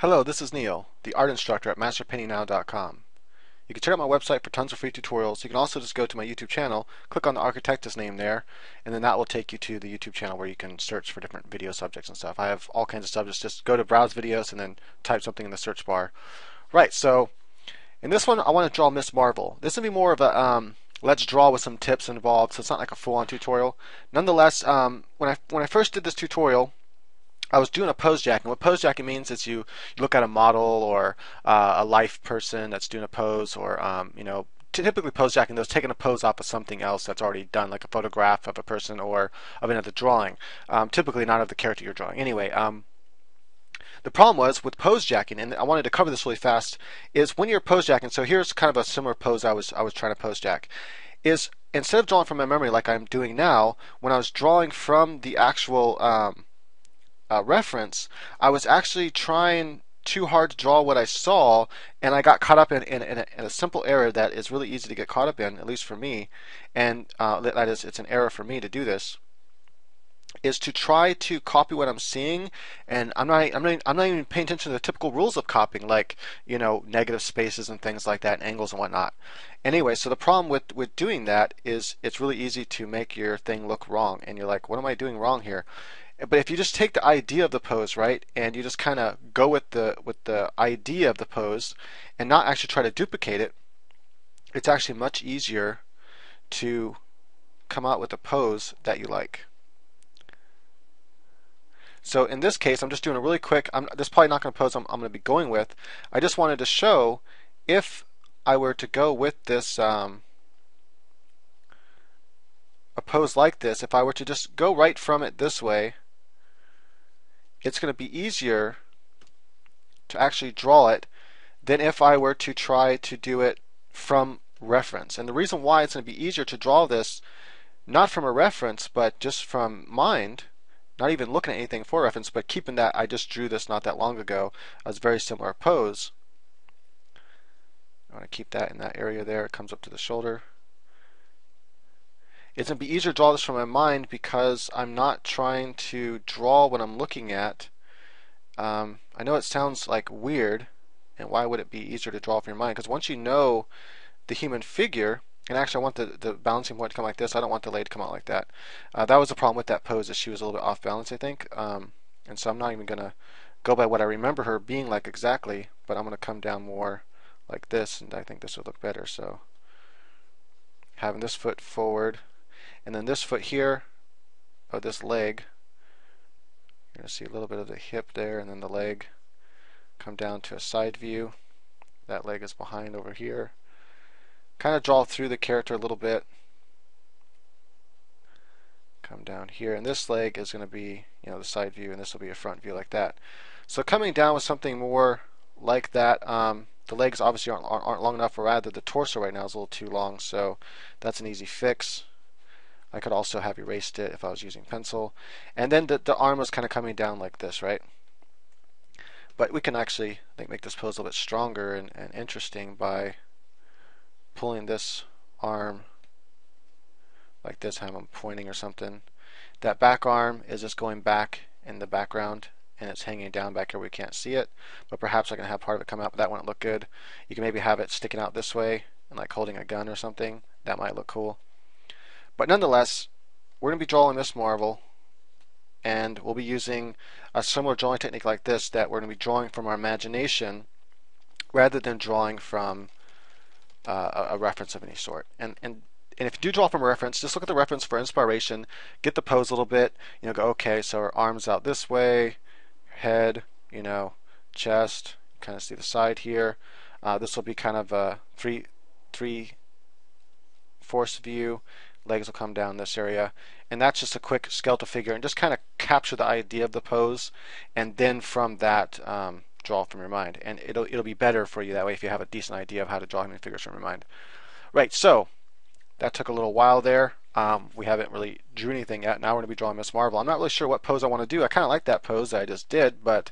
Hello, this is Neil, the art instructor at masterpaintingnow.com. You can check out my website for tons of free tutorials. You can also just go to my YouTube channel, click on the architect's name there, and then that will take you to the YouTube channel where you can search for different video subjects and stuff. I have all kinds of subjects. Just go to browse videos and then type something in the search bar. Right, so in this one I want to draw Miss Marvel. This will be more of a let's draw with some tips involved, so it's not like a full-on tutorial. Nonetheless, when I first did this tutorial, I was doing a pose jacking. What pose jacking means is you look at a model or a life person that's doing a pose, or typically pose jacking those taking a pose off of something else that's already done, like a photograph of a person or of another drawing. Typically not of the character you're drawing. Anyway, the problem was with pose jacking, and I wanted to cover this really fast, is when you're pose jacking. So here's kind of a similar pose I was trying to pose jack. Is instead of drawing from my memory like I'm doing now, when I was drawing from the actual reference, I was actually trying too hard to draw what I saw, and I got caught up in a simple error that is really easy to get caught up in, at least for me, and that is, it's an error for me to do this, is to try to copy what I'm seeing, and I'm not even paying attention to the typical rules of copying, like negative spaces and things like that, and angles and whatnot. Anyway, so the problem with doing that is it's really easy to make your thing look wrong, and you're like, what am I doing wrong here? But if you just take the idea of the pose, right, and you just kind of go with the idea of the pose and not actually try to duplicate it, it's actually much easier to come out with a pose that you like. So in this case, I'm just doing a really quick, this is probably not going to pose I'm going to be going with. I just wanted to show if I were to go with this, a pose like this, if I were to just go right from it this way, it's going to be easier to actually draw it than if I were to try to do it from reference. And the reason why it's going to be easier to draw this not from a reference but just from mind, not even looking at anything for reference, but keeping that I just drew this not that long ago as a very similar pose. I want to keep that in that area there. It comes up to the shoulder. It's going to be easier to draw this from my mind because I'm not trying to draw what I'm looking at. I know it sounds like weird, and why would it be easier to draw from your mind? Because once you know the human figure, and actually I want the balancing point to come like this, I don't want the leg to come out like that. That was the problem with that pose, is she was a little bit off balance, I think. And so I'm not even going to go by what I remember her being like exactly, but I'm going to come down more like this, and I think this would look better. So having this foot forward, and then this foot here, of this leg, you're going to see a little bit of the hip there, and then the leg come down to a side view. That leg is behind over here. Kind of draw through the character a little bit. Come down here, and this leg is going to be, the side view, and this will be a front view like that. So coming down with something more like that. The legs obviously aren't long enough, or rather the torso right now is a little too long, so that's an easy fix. I could also have erased it if I was using pencil. And then the arm was kind of coming down like this, right? But we can actually, I think, make this pose a little bit stronger and interesting by pulling this arm like this, how I'm pointing or something. That back arm is just going back in the background, and it's hanging down back here. We can't see it, but perhaps I can have part of it come out, but that wouldn't look good. You can maybe have it sticking out this way and like holding a gun or something. That might look cool. But nonetheless, we're going to be drawing Miss Marvel, and we'll be using a similar drawing technique like this, that we're going to be drawing from our imagination rather than drawing from a reference of any sort. And if you do draw from a reference, just look at the reference for inspiration, get the pose a little bit, go, okay, so her arms out this way, head, chest, kind of see the side here. This will be kind of a three-fourths view. Legs will come down this area, and that's just a quick skeletal figure, and just kind of capture the idea of the pose, and then from that draw from your mind, and it'll be better for you that way if you have a decent idea of how to draw human figures from your mind. Right, so that took a little while there. We haven't really drew anything yet. Now we're going to be drawing Miss Marvel. I'm not really sure what pose I want to do. I kind of like that pose that I just did, but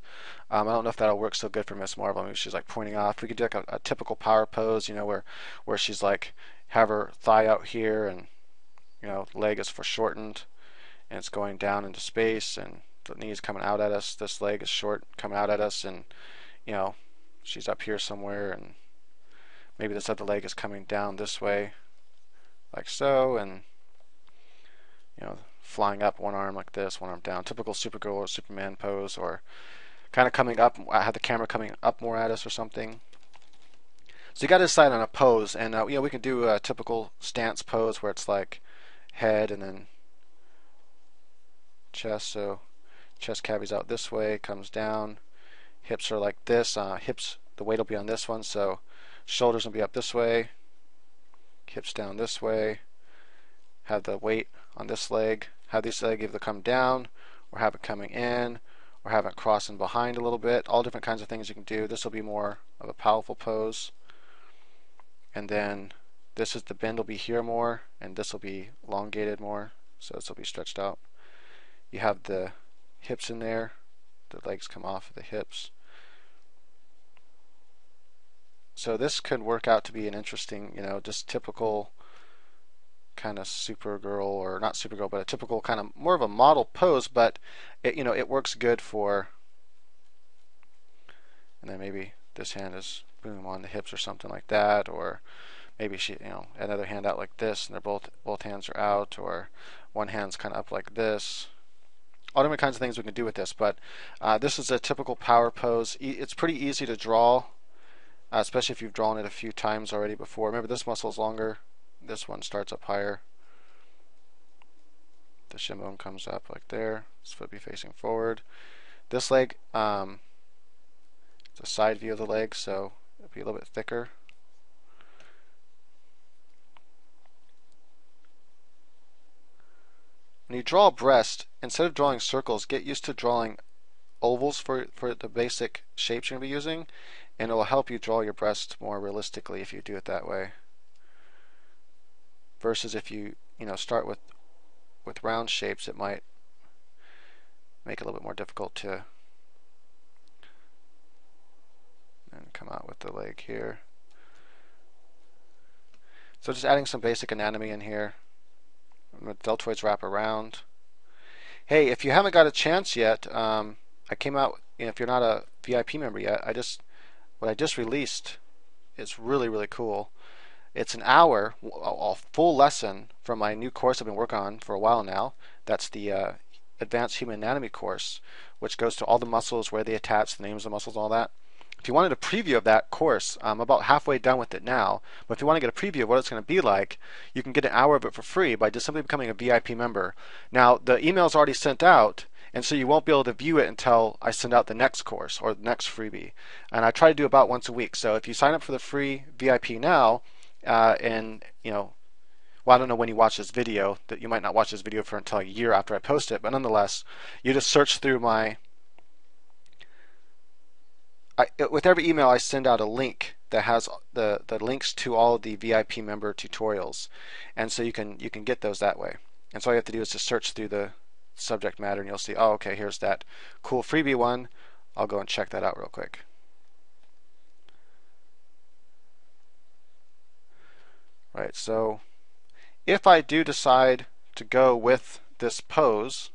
I don't know if that'll work so good for Miss Marvel. Maybe she's like pointing off. We could do like a typical power pose, where she's like, have her thigh out here, and leg is foreshortened, and it's going down into space, and the knee is coming out at us. This leg is short, coming out at us, and you know, she's up here somewhere, and maybe this other leg is coming down this way, like so, and you know, flying up, one arm like this, one arm down. Typical Supergirl or Superman pose, or kind of coming up. I have the camera coming up more at us or something. So you got to decide on a pose, and you know, we can do a typical stance pose where it's like head and then chest. So chest cavity's out this way, comes down. Hips are like this. Hips, the weight will be on this one, so shoulders will be up this way. Hips down this way. Have the weight on this leg. Have this leg either come down, or have it coming in, or have it crossing behind a little bit. All different kinds of things you can do. This will be more of a powerful pose. And then this is the bend will be here more, and this will be elongated more, so this will be stretched out. You have the hips in there, the legs come off of the hips. So this could work out to be an interesting, you know, just typical kind of Supergirl, or not Supergirl, but a typical kind of more of a model pose, but it, you know, it works good for. And then maybe this hand is boom on the hips or something like that, or maybe she, you know, another hand out like this, and they're both hands are out, or one hand's kind of up like this. All different kinds of things we can do with this, but this is a typical power pose. It's pretty easy to draw, especially if you've drawn it a few times already before. Remember, this muscle is longer. This one starts up higher. The shin bone comes up like there. This foot be facing forward. This leg, it's a side view of the leg, so it'll be a little bit thicker. When you draw a breast, instead of drawing circles, get used to drawing ovals for the basic shapes you're going to be using, and it will help you draw your breast more realistically if you do it that way. Versus if you start with round shapes, it might make it a little bit more difficult to and come out with the leg here. So just adding some basic anatomy in here. The deltoids wrap around. Hey, if you haven't got a chance yet, I came out. If you're not a VIP member yet, what I just released is really, really cool. It's an hour, a full lesson from my new course I've been working on for a while now. That's the Advanced Human Anatomy course, which goes to all the muscles, where they attach, the names of the muscles, all that. If you wanted a preview of that course, I'm about halfway done with it now. But if you want to get a preview of what it's going to be like, you can get an hour of it for free by just simply becoming a VIP member. Now, the email's already sent out, and so you won't be able to view it until I send out the next course or the next freebie. And I try to do about once a week. So if you sign up for the free VIP now, and well, I don't know when you watch this video, that you might not watch this video for until a year after I post it, but nonetheless, you just search through with every email I send out a link that has the links to all of the VIP member tutorials, and so you can get those that way. And so all you have to do is just search through the subject matter, and you'll see, oh, okay, here's that cool freebie one. I'll go and check that out real quick. Right, so if I do decide to go with this pose,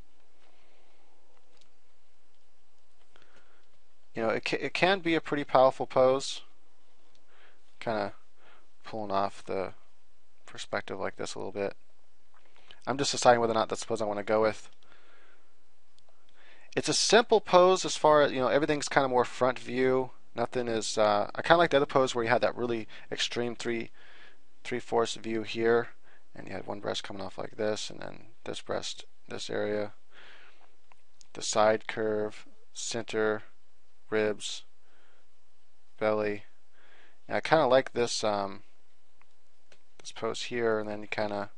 it can be a pretty powerful pose. Kind of pulling off the perspective like this a little bit. I'm just deciding whether or not that's the pose I want to go with. It's a simple pose as far as, everything's kind of more front view. Nothing is, I kind of like the other pose where you had that really extreme three-fourths view here, and you had one breast coming off like this, and then this breast, this area, the side curve, center, ribs, belly. And I kind of like this this pose here, and then you kind of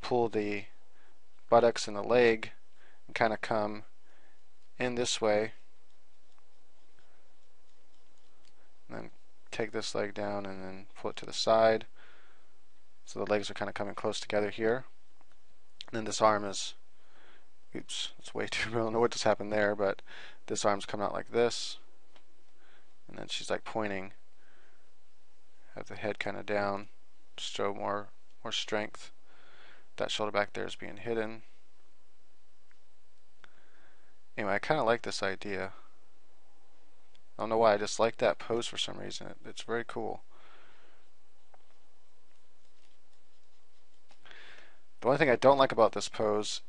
pull the buttocks and the leg and kind of come in this way, and then take this leg down and then pull it to the side. So the legs are kind of coming close together here. And then this arm is, oops, it's way too, I don't know what just happened there, but this arm's coming out like this. And then she's like pointing, have the head kind of down, to show more strength. That shoulder back there is being hidden. Anyway, I kind of like this idea. don't know why, I just like that pose for some reason. It's very cool. The only thing I don't like about this pose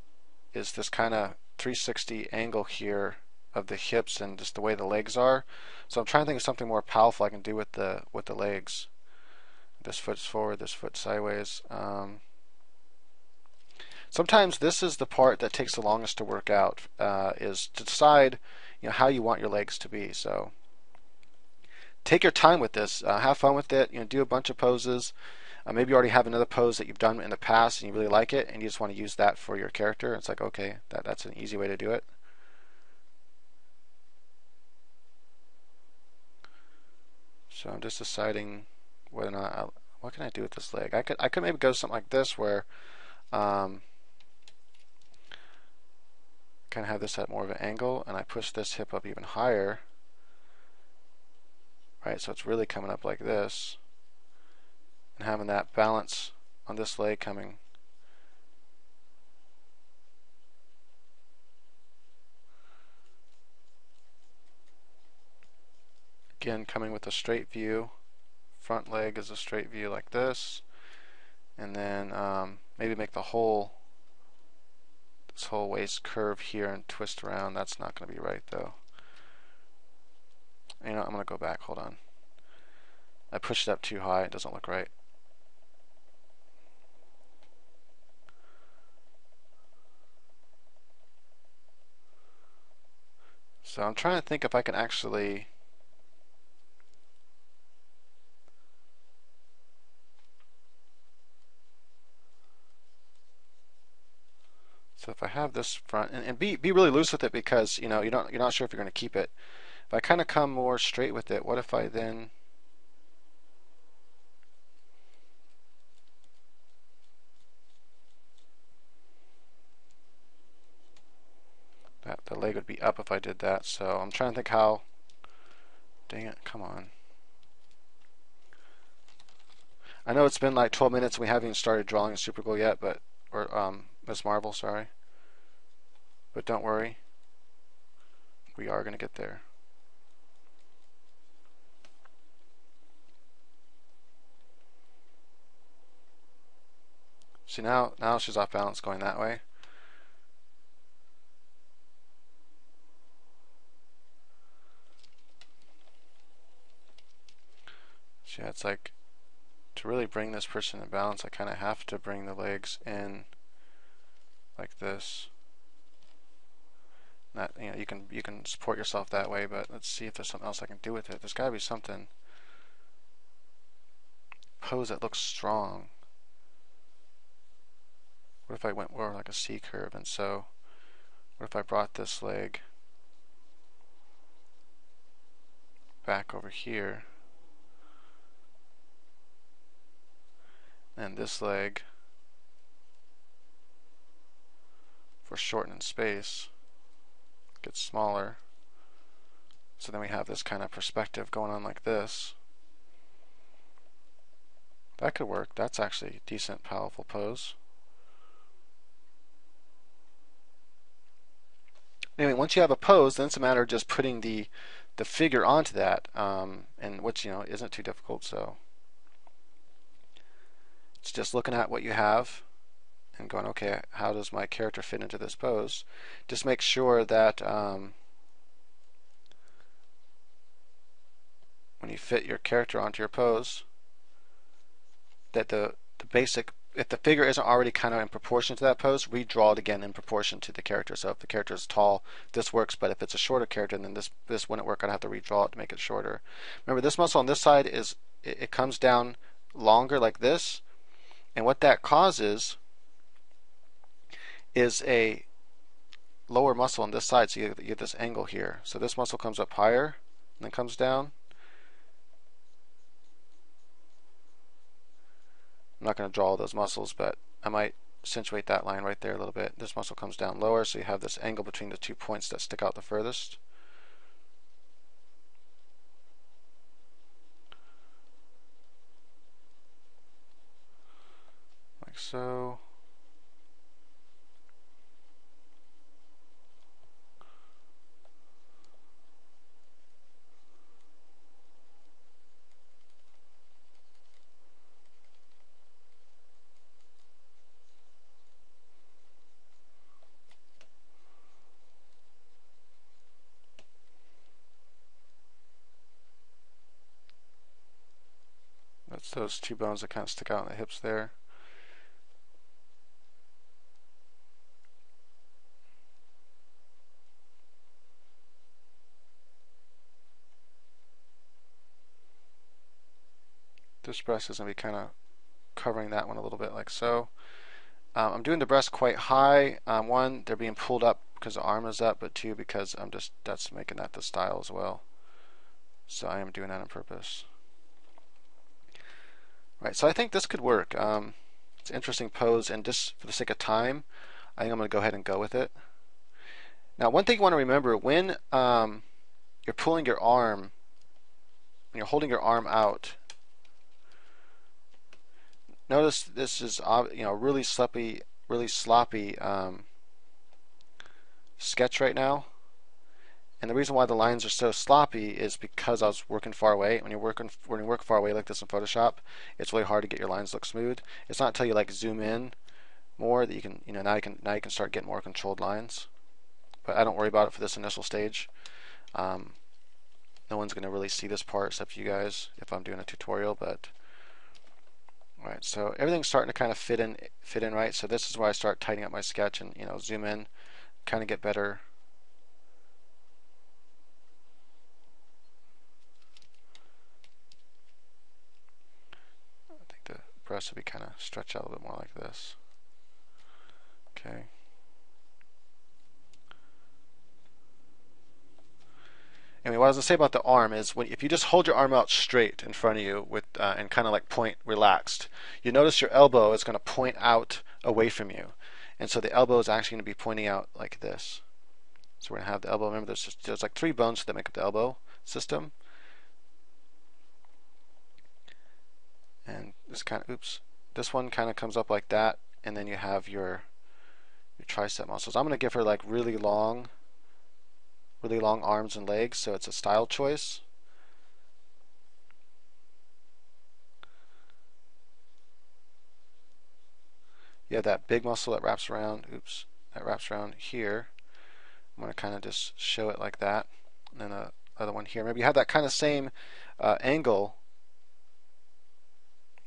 is this kind of 360 angle here of the hips and just the way the legs are. So I'm trying to think of something more powerful I can do with the legs. This foot's forward, this foot sideways. Sometimes this is the part that takes the longest to work out, is to decide, how you want your legs to be. So take your time with this. Have fun with it. Do a bunch of poses. Maybe you already have another pose that you've done in the past and you really like it, and you just want to use that for your character. It's like, okay, that's an easy way to do it. So I'm just deciding whether or not what can I do with this leg. I could maybe go something like this where kind of have this at more of an angle, and I push this hip up even higher. Right, so it's really coming up like this, and having that balance on this leg coming. Again, coming with a straight view. Front leg is a straight view like this, and then maybe make this whole waist curve here and twist around. That's not going to be right though. I'm going to go back. Hold on. I pushed it up too high. It doesn't look right. So I'm trying to think if I can actually so if I have this front and be really loose with it, because you're not sure if you're going to keep it. If I kind of come more straight with it, what if I then the leg would be up if I did that. So I'm trying to think how. Dang it, come on. I know it's been like 12 minutes and we haven't even started drawing a super glue yet, or Miss Marvel, sorry. But don't worry, we are going to get there. See, now she's off balance going that way. So yeah, it's like, to really bring this person in balance, I kind of have to bring the legs in like this. Not, you can support yourself that way, but let's see if there's something else I can do with it. There's got to be something pose that looks strong. What if I went more like a C curve? And so what if I brought this leg back over here, and this leg for shortening space gets smaller, so then we have this kind of perspective going on like this. That could work. That's actually a decent, powerful pose. Anyway, once you have a pose, then it's a matter of just putting the figure onto that, and which isn't too difficult. So it's just looking at what you have and going, okay, how does my character fit into this pose? Just make sure that when you fit your character onto your pose, that the basic, if the figure isn't already kind of in proportion to that pose, redraw it again in proportion to the character. So if the character is tall, this works, but if it's a shorter character, then this wouldn't work. I'd have to redraw it to make it shorter. Remember, this muscle on this side it comes down longer like this, and what that causes is a lower muscle on this side, so you get this angle here. So this muscle comes up higher and then comes down. I'm not going to draw all those muscles, but I might accentuate that line right there a little bit. This muscle comes down lower, so you have this angle between the 2 points that stick out the furthest. Like so. those two bones that kind of stick out in the hips there. This breast is going to be kind of covering that one a little bit like so. I'm doing the breast quite high. One, they're being pulled up because the arm is up, but two, because that's making that the style as well. So I am doing that on purpose. Right, so I think this could work. It's an interesting pose, and just for the sake of time, I think I'm going to go ahead and go with it. Now, one thing you want to remember, when you're pulling your arm, when you're holding your arm out, notice this is really sloppy sketch right now. And the reason why the lines are so sloppy is because I was working far away. When you work far away like this in Photoshop, it's really hard to get your lines to look smooth. It's not until you like zoom in more that you can, now you can start getting more controlled lines. But I don't worry about it for this initial stage. No one's going to really see this part except you guys if I'm doing a tutorial. But alright, so everything's starting to kind of fit in right. So this is where I start tightening up my sketch and zoom in, kind of get better. Breast will be kind of stretched out a little bit more like this. Okay. Anyway, what I was going to say about the arm is if you just hold your arm out straight in front of you with and kind of like point relaxed, you notice your elbow is going to point out away from you. And so the elbow is actually going to be pointing out like this. So we're going to have the elbow. Remember, there's like 3 bones that make up the elbow system. And this kind of, this one kind of comes up like that, and then you have your tricep muscles. I'm going to give her like really long arms and legs, so it's a style choice. You have that big muscle that wraps around, that wraps around here. I'm going to kind of just show it like that, and then the other one here. Maybe you have that kind of same angle.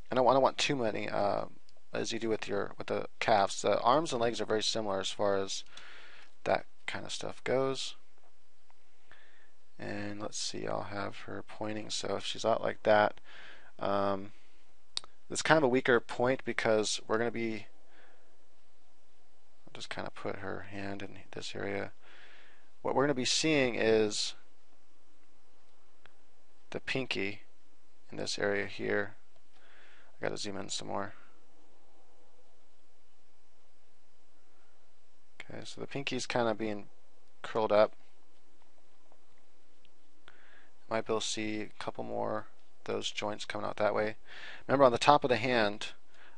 I don't want too many as you do with the calves. The arms and legs are very similar as far as that kind of stuff goes. And let's see, I'll have her pointing. So if she's out like that, it's kind of a weaker point because we're going to be, I'll just kind of put her hand in this area. What we're going to be seeing is the pinky in this area here. I gotta zoom in some more. Okay, so the pinky's kind of being curled up. Might be able to see a couple more of those joints coming out that way. Remember, on the top of the hand,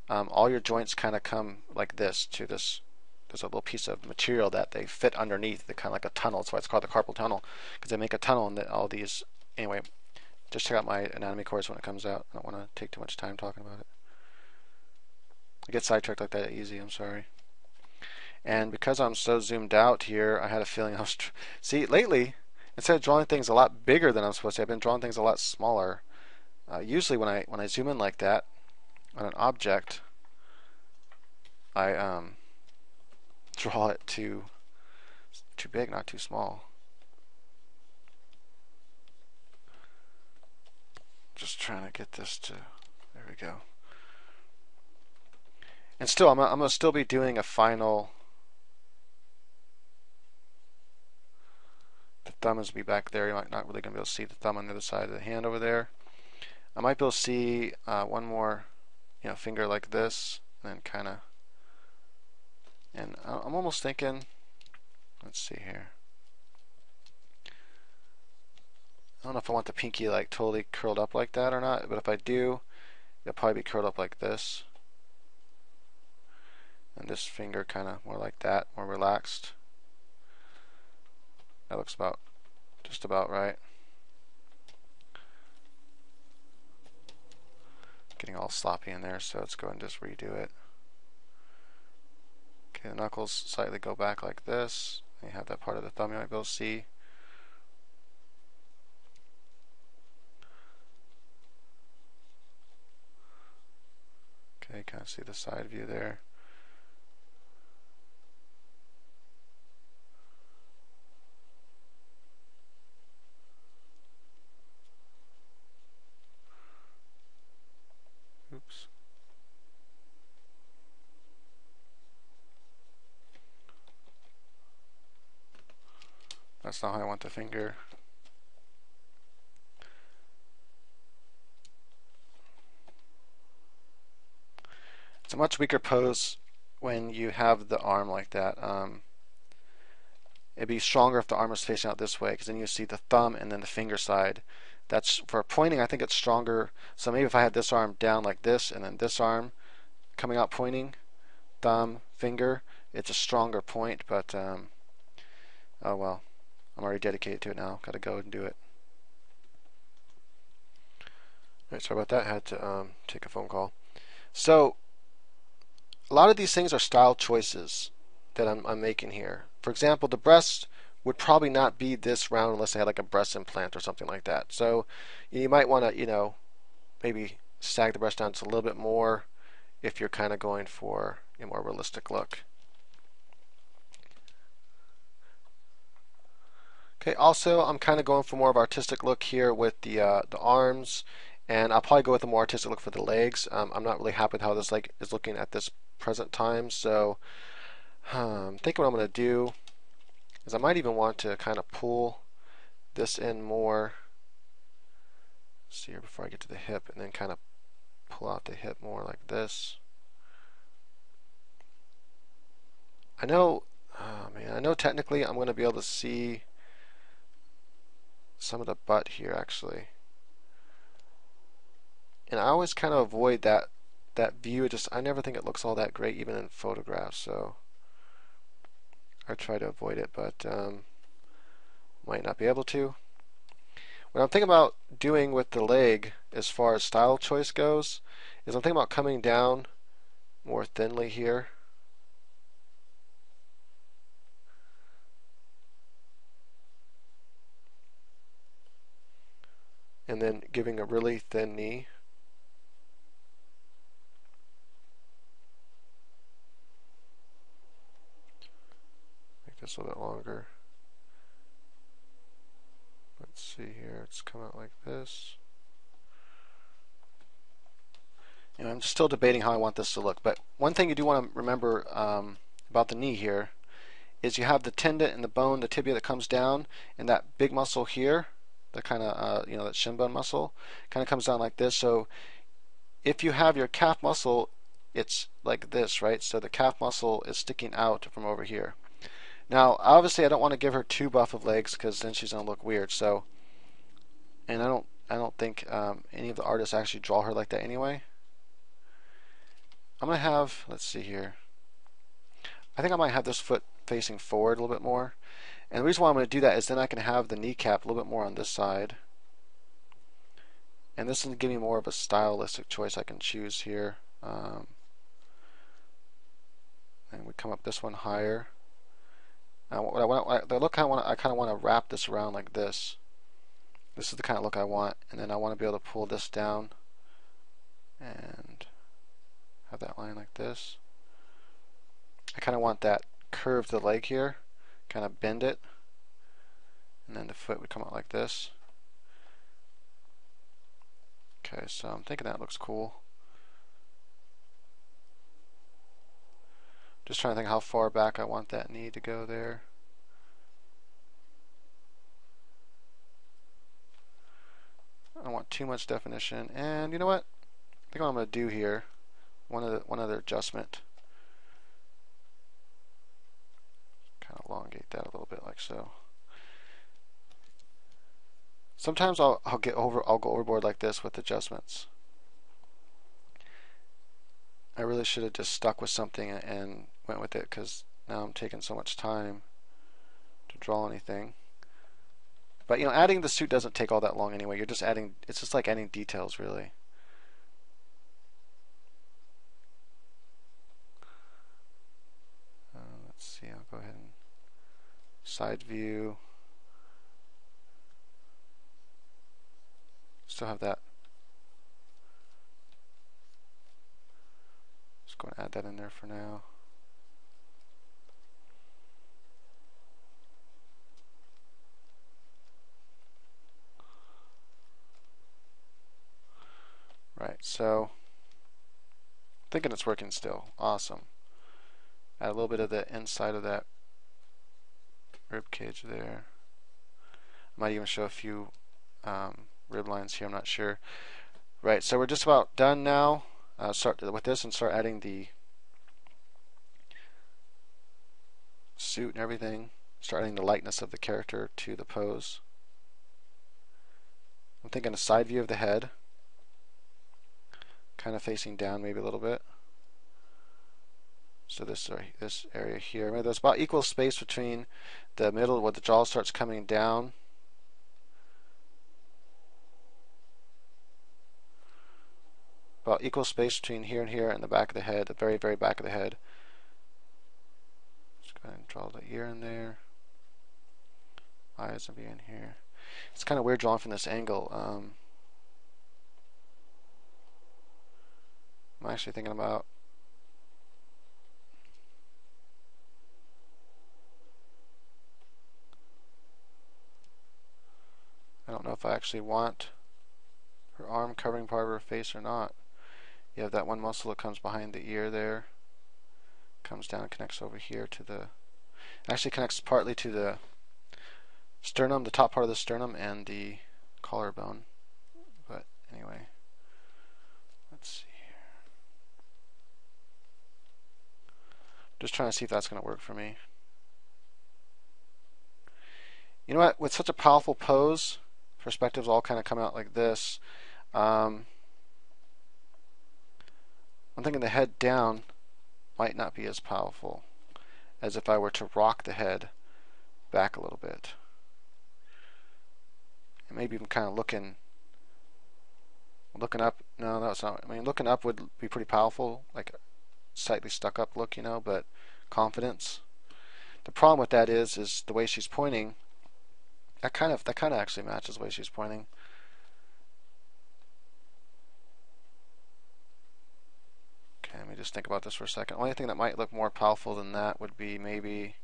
all your joints kind of come like this to this. There's a little piece of material that they fit underneath. They're kind of like a tunnel. That's why it's called the carpal tunnel, because they make a tunnel and all these. Anyway, just check out my anatomy course when it comes out. I don't want to take too much time talking about it. I get sidetracked like that easy, I'm sorry. And because I'm so zoomed out here, I had a feeling I was... See, lately, instead of drawing things a lot bigger than I'm supposed to, I've been drawing things a lot smaller. Usually when I zoom in like that on an object, I draw it too big, not too small. Just trying to get this to... There we go. And still, I'm going to still be doing a final... The thumb is be back there. You're not really going to be able to see the thumb on the other side of the hand over there. I might be able to see one more finger like this, and then kind of... And I'm almost thinking... Let's see here. I don't know if I want the pinky like totally curled up like that or not, but if I do, it'll probably be curled up like this. And this finger kind of more like that, more relaxed. That looks just about right. Getting all sloppy in there, so let's go and just redo it. Okay, the knuckles slightly go back like this. You have that part of the thumb you might be able to see. see the side view there. Oops. That's not how I want the finger. It's a much weaker pose when you have the arm like that. It'd be stronger if the arm was facing out this way, because then you see the thumb and then the finger side. That's for pointing. I think it's stronger. So maybe if I had this arm down like this, and then this arm coming out pointing, thumb, finger, it's a stronger point. But oh well, I'm already dedicated to it now. Got to go and do it. All right, sorry about that. I had to take a phone call. So a lot of these things are style choices that I'm making here. For example, the breast would probably not be this round unless I had like a breast implant or something like that. So you might want to, maybe sag the breast down just a little bit more if you're kind of going for a more realistic look. Okay, also I'm kind of going for more of an artistic look here with the arms, and I'll probably go with a more artistic look for the legs. I'm not really happy with how this leg is looking at this present time, so I'm thinking what I'm going to do is I might even want to kind of pull this in more. Let's see here before I get to the hip, and then kind of pull out the hip more like this. I know, oh man, I know technically I'm going to be able to see some of the butt here actually, and I always kind of avoid that view. I never think it looks all that great even in photographs, so I try to avoid it, but might not be able to. What I'm thinking about doing with the leg as far as style choice goes is I'm thinking about coming down more thinly here. And then giving a really thin knee. Make this a little bit longer. Let's see here, it's come out like this. I'm still debating how I want this to look, but one thing you do want to remember about the knee here is you have the tendon and the bone, the tibia that comes down, and that big muscle here, the kind of, that shin bone muscle, kind of comes down like this. So if you have your calf muscle, it's like this, right? So the calf muscle is sticking out from over here. Now, obviously, I don't want to give her too buff of legs because then she's going to look weird. So, and I don't think any of the artists actually draw her like that anyway. I'm going to have, let's see here. I think I might have this foot facing forward a little bit more. And the reason why I'm going to do that is then I can have the kneecap a little bit more on this side. And this will give me more of a stylistic choice I can choose here. And we come up this one higher. Now, the look I kind of want to wrap this around like this. This is the kind of look I want, and then I want to be able to pull this down and have that line like this. I kind of want that curve to the leg here, kind of bend it, and then the foot would come out like this. Okay, so I'm thinking that looks cool. Just trying to think how far back I want that knee to go there. I don't want too much definition. And you know what? I think what I'm going to do here, one other adjustment. Kind of elongate that a little bit like so. Sometimes I'll go overboard like this with adjustments. I really should have just stuck with something and went with it, because now I'm taking so much time to draw anything. But adding the suit doesn't take all that long anyway. You're just adding, it's just like adding details really. Let's see, I'll go ahead and side view. Still have that go and add that in there for now. Right, so thinking it's working still. Awesome. Add a little bit of the inside of that rib cage there. Might even show a few rib lines here, I'm not sure. Right, so we're just about done now. Start with this and start adding the suit and everything. Start adding the likeness of the character to the pose. I'm thinking a side view of the head, kind of facing down maybe a little bit. So this area here, maybe there's about equal space between the middle where the jaw starts coming down. About equal space between here and here and the back of the head, the very, very back of the head. Just go ahead and draw the ear in there. Eyes will be in here. It's kind of weird drawing from this angle. I'm actually thinking about I don't know if I actually want her arm covering part of her face or not. You have that one muscle that comes behind the ear there, comes down and connects over here to the, actually connects partly to the sternum, the top part of the sternum and the collarbone. But anyway, let's see here. Just trying to see if that's going to work for me. You know what, with such a powerful pose, perspectives all kind of come out like this. I'm thinking the head down might not be as powerful as if I were to rock the head back a little bit. And maybe even kind of looking up. No, that's not. I mean, looking up would be pretty powerful, like a slightly stuck up look, you know, but confidence. The problem with that is the way she's pointing. That kind of actually matches the way she's pointing. Okay, let me just think about this for a second. The only thing that might look more powerful than that would be maybe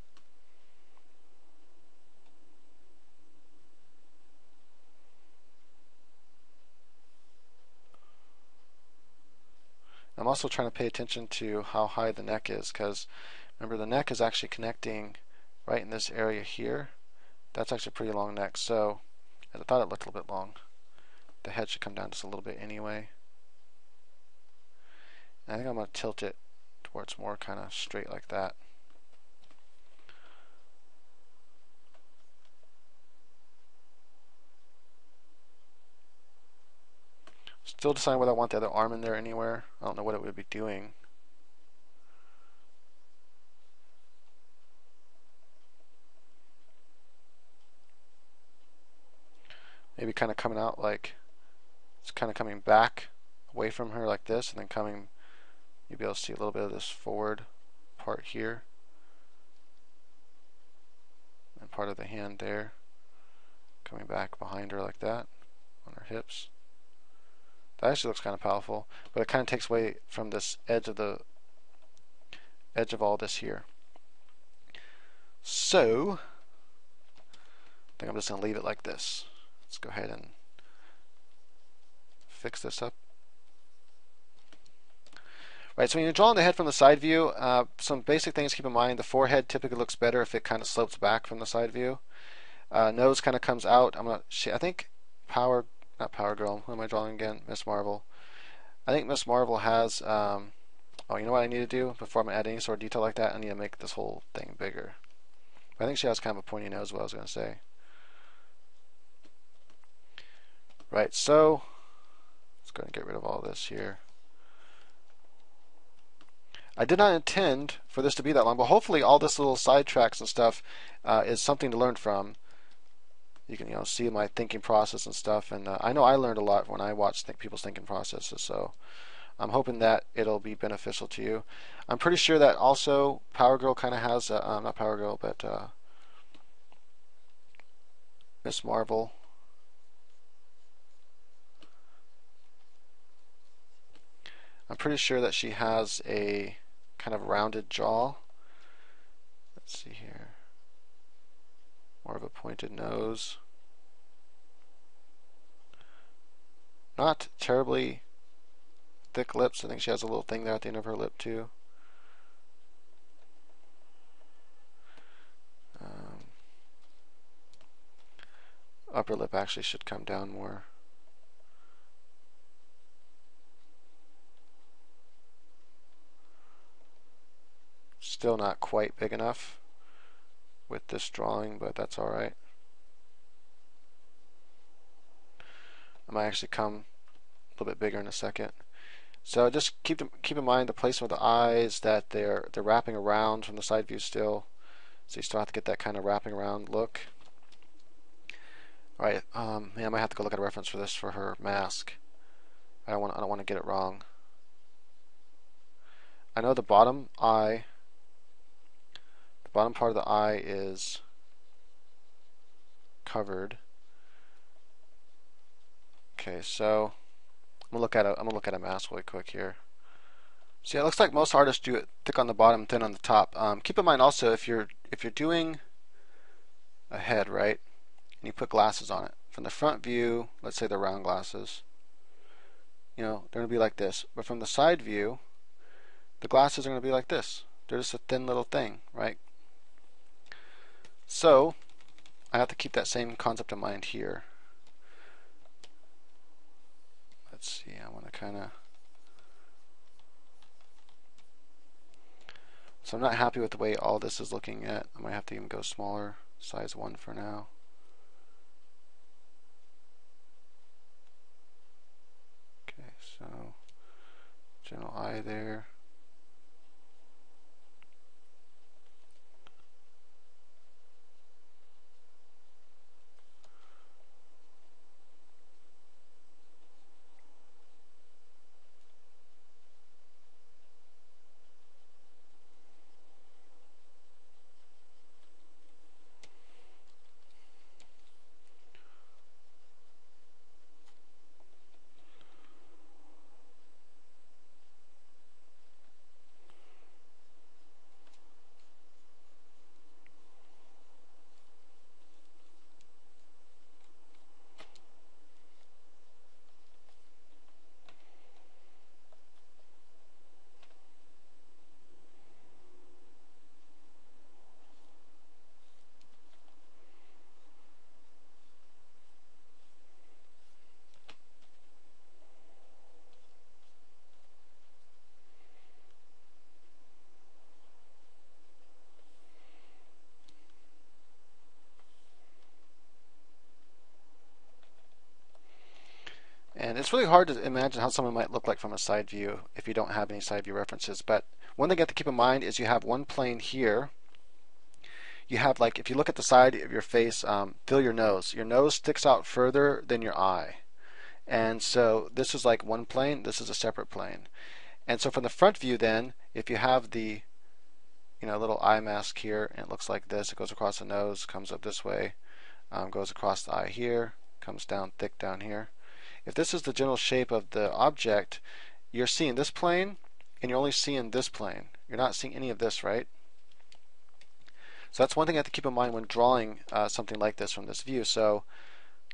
I'm also trying to pay attention to how high the neck is, because remember the neck is actually connecting right in this area here. That's actually a pretty long neck, so I thought it looked a little bit long. The head should come down just a little bit anyway. And I think I'm going to tilt it towards more kind of straight like that. Still deciding whether I want the other arm in there anywhere. I don't know what it would be doing. Maybe kind of coming out like it's kind of coming back away from her like this, and then coming, you'll be able to see a little bit of this forward part here, and part of the hand there coming back behind her like that on her hips. That actually looks kind of powerful, but it kind of takes away from this edge of all this here. So I think I'm just going to leave it like this. Let's go ahead and fix this up. Right, so when you're drawing the head from the side view, some basic things to keep in mind. The forehead typically looks better if it kind of slopes back from the side view. Nose kind of comes out. I think not Power Girl, who am I drawing again? Miss Marvel. I think Miss Marvel has, oh, you know what I need to do before I'm going to add any sort of detail like that? I need to make this whole thing bigger. But I think she has kind of a pointy nose, what I was going to say. Right, so let's go ahead and get rid of all this here. I did not intend for this to be that long, but hopefully all this little sidetracks and stuff is something to learn from. You can see my thinking process and stuff, and I know I learned a lot when I watched people's thinking processes, so I'm hoping that it'll be beneficial to you. I'm pretty sure that also Power Girl kind of has, not Power Girl, but Miss Marvel. I'm pretty sure that she has a kind of rounded jaw. Let's see here. More of a pointed nose. Not terribly thick lips. I think she has a little thing there at the end of her lip too. Upper lip actually should come down more. Still not quite big enough with this drawing, but that's alright. I might actually come a little bit bigger in a second. So just keep in mind the placement of the eyes, that they're wrapping around from the side view still. So you still have to get that kind of wrapping around look. Alright, yeah, I might have to go look at a reference for this for her mask. I don't want to get it wrong. I know the bottom eye, the bottom part of the eye is covered. Okay, so I'm gonna look at a mask really quick here. So yeah, it looks like most artists do it thick on the bottom, thin on the top. Keep in mind also, if you're doing a head, right, and you put glasses on it, from the front view, let's say they're round glasses, you know, they're gonna be like this. But from the side view, the glasses are gonna be like this. They're just a thin little thing, right? So I have to keep that same concept in mind here. Let's see, I want to kind of... So I'm not happy with the way all this is looking yet. I might have to even go smaller, size 1 for now. Okay, so general eye there. And it's really hard to imagine how someone might look like from a side view if you don't have any side view references. But one thing you have to keep in mind is you have one plane here. You have, like, if you look at the side of your face, feel your nose. Your nose sticks out further than your eye. And so this is like one plane, this is a separate plane. And so from the front view then, if you have the little eye mask here, and it looks like this, it goes across the nose, comes up this way, goes across the eye here, comes down thick down here. If this is the general shape of the object, you're seeing this plane, and you're only seeing this plane. You're not seeing any of this, right? So that's one thing I have to keep in mind when drawing something like this from this view. So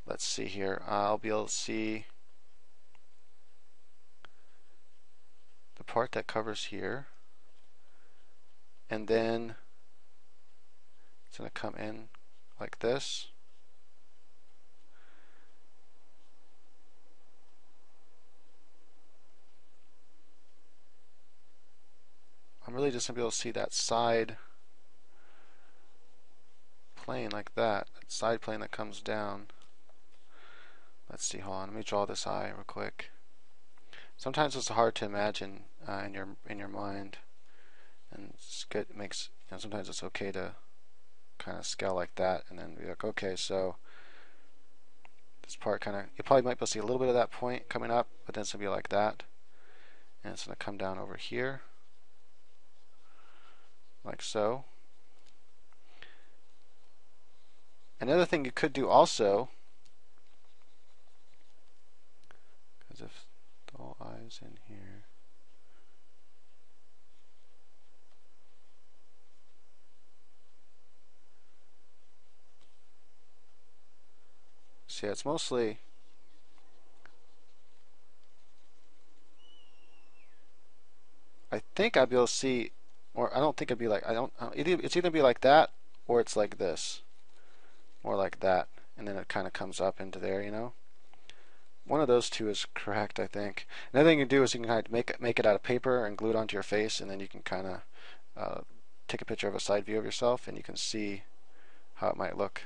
let's see here. I'll be able to see the part that covers here, and then it's going to come in like this. I'm really just going to be able to see that side plane like that side plane that comes down. Let's see, hold on, let me draw this eye real quick. Sometimes it's hard to imagine in your mind, and it's good. It makes, sometimes it's okay to kind of scale like that, and then be like, okay, so this part kind of, you probably might be able to see a little bit of that point coming up, but then it's gonna be like that, and it's gonna come down over here, like so. Another thing you could do also, because if the whole eye's in here, So yeah, it's mostly, I think I'd be able to see, or I don't think it'd be like, it's either be like that or it's like this, or like that, and then it kind of comes up into there, you know. One of those two is correct, I think. Another thing you can do is you can kind of make it out of paper and glue it onto your face, and then you can kind of take a picture of a side view of yourself, and you can see how it might look.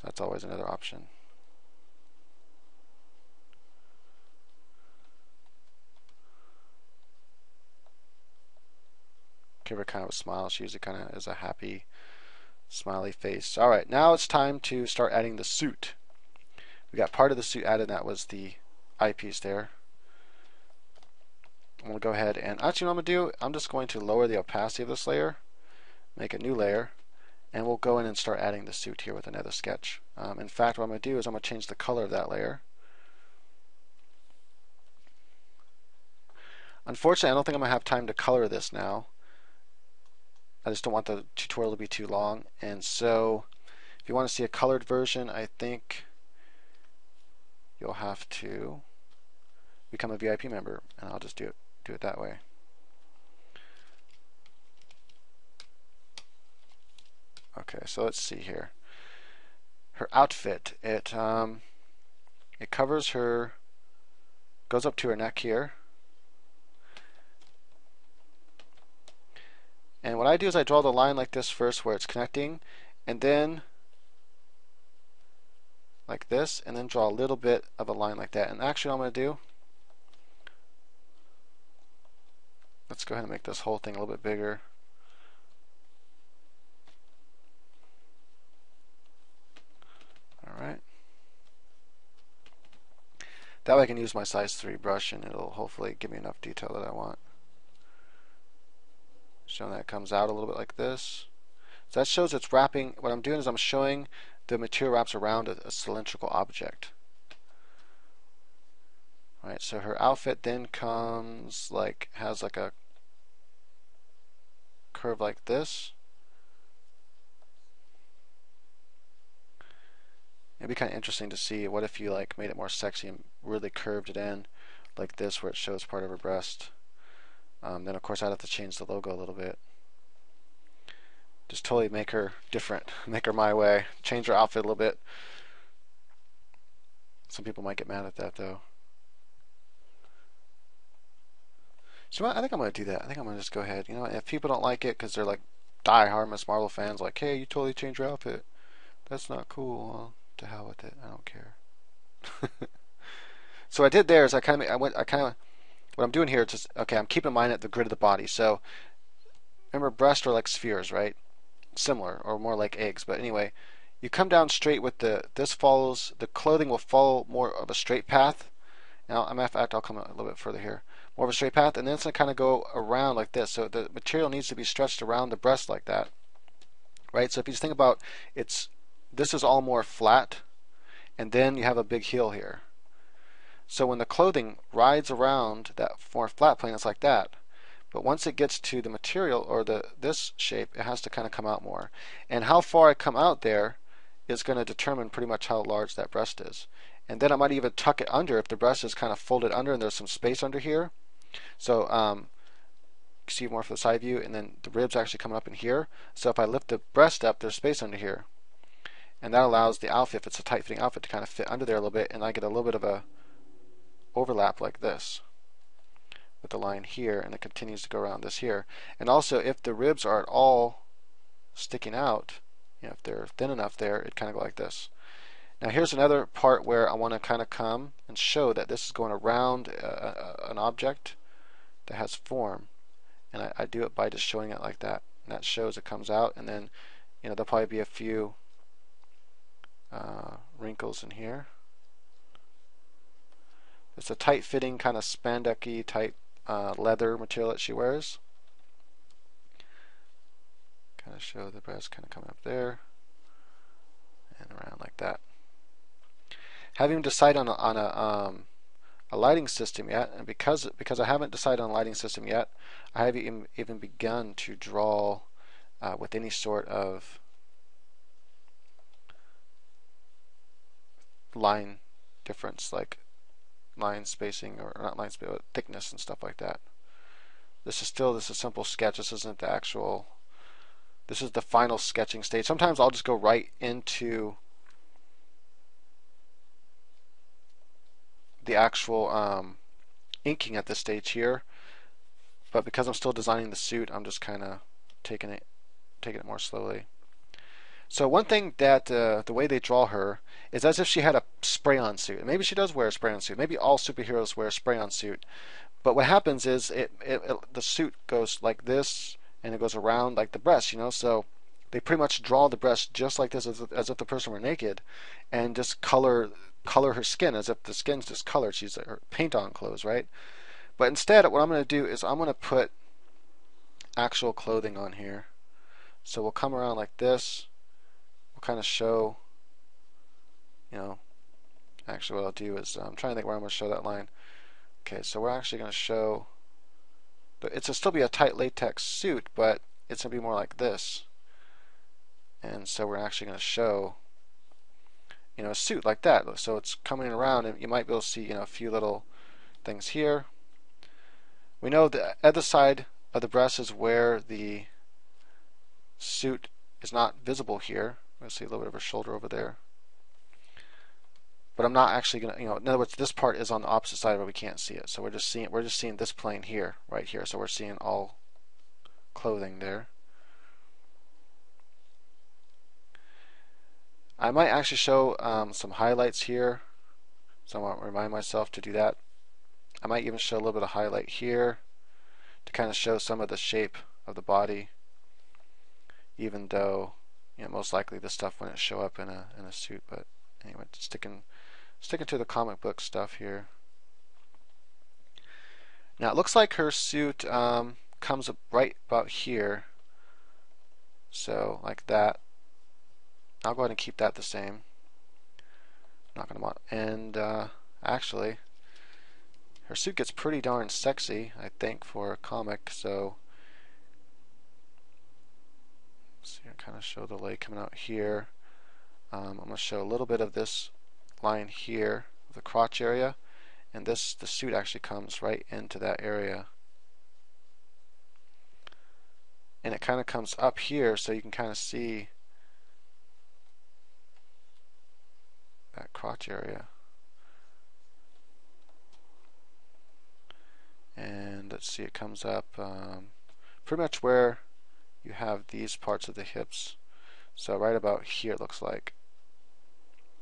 That's always another option. Give her kind of a smile. She usually kind of is a happy, smiley face. All right, now it's time to start adding the suit. We got part of the suit added. That was the eyepiece there. I'm going to go ahead and actually what I'm going to do, I'm just going to lower the opacity of this layer, make a new layer, and we'll go in and start adding the suit here with another sketch. In fact, what I'm going to do is I'm going to change the color of that layer. Unfortunately, I don't think I'm going to have time to color this now. I just don't want the tutorial to be too long, and so if you want to see a colored version, I think you'll have to become a VIP member, and I'll just do it that way. Okay, so let's see here. Her outfit, it covers her, goes up to her neck here. And what I do is I draw the line like this first where it's connecting, and then like this, and then draw a little bit of a line like that. And actually what I'm going to do, let's go ahead and make this whole thing a little bit bigger. Alright. That way I can use my size 3 brush and it'll hopefully give me enough detail that I want. Showing that it comes out a little bit like this. So that shows it's wrapping. What I'm doing is I'm showing the material wraps around a cylindrical object. Alright, so her outfit then comes like, has like a curve like this. It'd be kind of interesting to see what if you like made it more sexy and really curved it in like this where it shows part of her breast. Then of course I'd have to change the logo a little bit. Just totally make her different, make her my way, change her outfit a little bit. Some people might get mad at that though. So I think I'm going to do that. I think I'm going to just go ahead. You know, if people don't like it because they're like die-hard Miss Marvel fans, like, hey, you totally changed your outfit. That's not cool. Well, to hell with it. I don't care. So what I did there is what I'm doing here is just, okay, I'm keeping in mind at the grid of the body. So remember, breasts are like spheres, right? Similar, or more like eggs. But anyway, you come down straight with the clothing will follow more of a straight path. Now, matter of fact, I'll come a little bit further here. More of a straight path, and then it's going to kind of go around like this. So the material needs to be stretched around the breast like that, right? So if you just think about this is all more flat, and then you have a big heel here. So when the clothing rides around that more flat plane, it's like that. But once it gets to the material or this shape, it has to kind of come out more. And how far I come out there is going to determine pretty much how large that breast is. And then I might even tuck it under if the breast is kind of folded under and there's some space under here. So you see more for the side view, and then the ribs actually coming up in here. So if I lift the breast up, there's space under here. And that allows the outfit, if it's a tight-fitting outfit, to kind of fit under there a little bit, and I get a little bit of a overlap like this with the line here, and it continues to go around this here. And also, if the ribs are at all sticking out, you know, if they're thin enough there, it kind of go like this. Now here's another part where I want to kind of come and show that this is going around an object that has form, and I do it by just showing it like that, and that shows it comes out. And then, you know, there'll probably be a few wrinkles in here. It's a tight-fitting kind of spandex-y type leather material that she wears. Kind of show the breast kind of coming up there and around like that. Haven't decided on a lighting system yet, and because I haven't decided on a lighting system yet, I haven't even begun to draw with any sort of line difference, like line spacing, or not line spacing, but thickness and stuff like that. This is a simple sketch. This isn't the actual, this is the final sketching stage. Sometimes I'll just go right into the actual inking at this stage here, but because I'm still designing the suit, I'm just kind of taking it more slowly. So one thing that the way they draw her is as if she had a spray-on suit. And maybe she does wear a spray-on suit. Maybe all superheroes wear a spray-on suit. But what happens is the suit goes like this, and it goes around like the breast, you know. So they pretty much draw the breast just like this, as if the person were naked, and just color her skin as if the skin's just colored. She's her paint-on clothes, right? But instead, what I'm going to do is I'm going to put actual clothing on here. So we'll come around like this. We'll kind of show, you know, actually what I'll do is I'm trying to think where I'm going to show that line. Okay, so we're actually going to show, it'll still be a tight latex suit, but it's going to be more like this. And so we're actually going to show, you know, a suit like that. So it's coming around, and you might be able to see, you know, a few little things here. We know the other side of the breast is where the suit is not visible here. We'll see a little bit of her shoulder over there. But I'm not actually going to, you know, in other words, this part is on the opposite side where we can't see it. So we're just seeing this plane here, right here. So we're seeing all clothing there. I might actually show some highlights here. So I want to remind myself to do that. I might even show a little bit of highlight here to kind of show some of the shape of the body, even though, you know, most likely this stuff wouldn't show up in a suit. But anyway, sticking to the comic book stuff here. Now it looks like her suit comes up right about here, so like that. I'll go ahead and keep that the same. I'm not gonna and actually, her suit gets pretty darn sexy, I think, for a comic. So let's see, I kind of show the leg coming out here. I'm going to show a little bit of this line here, the crotch area, and the suit actually comes right into that area. And it kind of comes up here, so you can kind of see that crotch area. And let's see, it comes up pretty much where you have these parts of the hips. So right about here it looks like.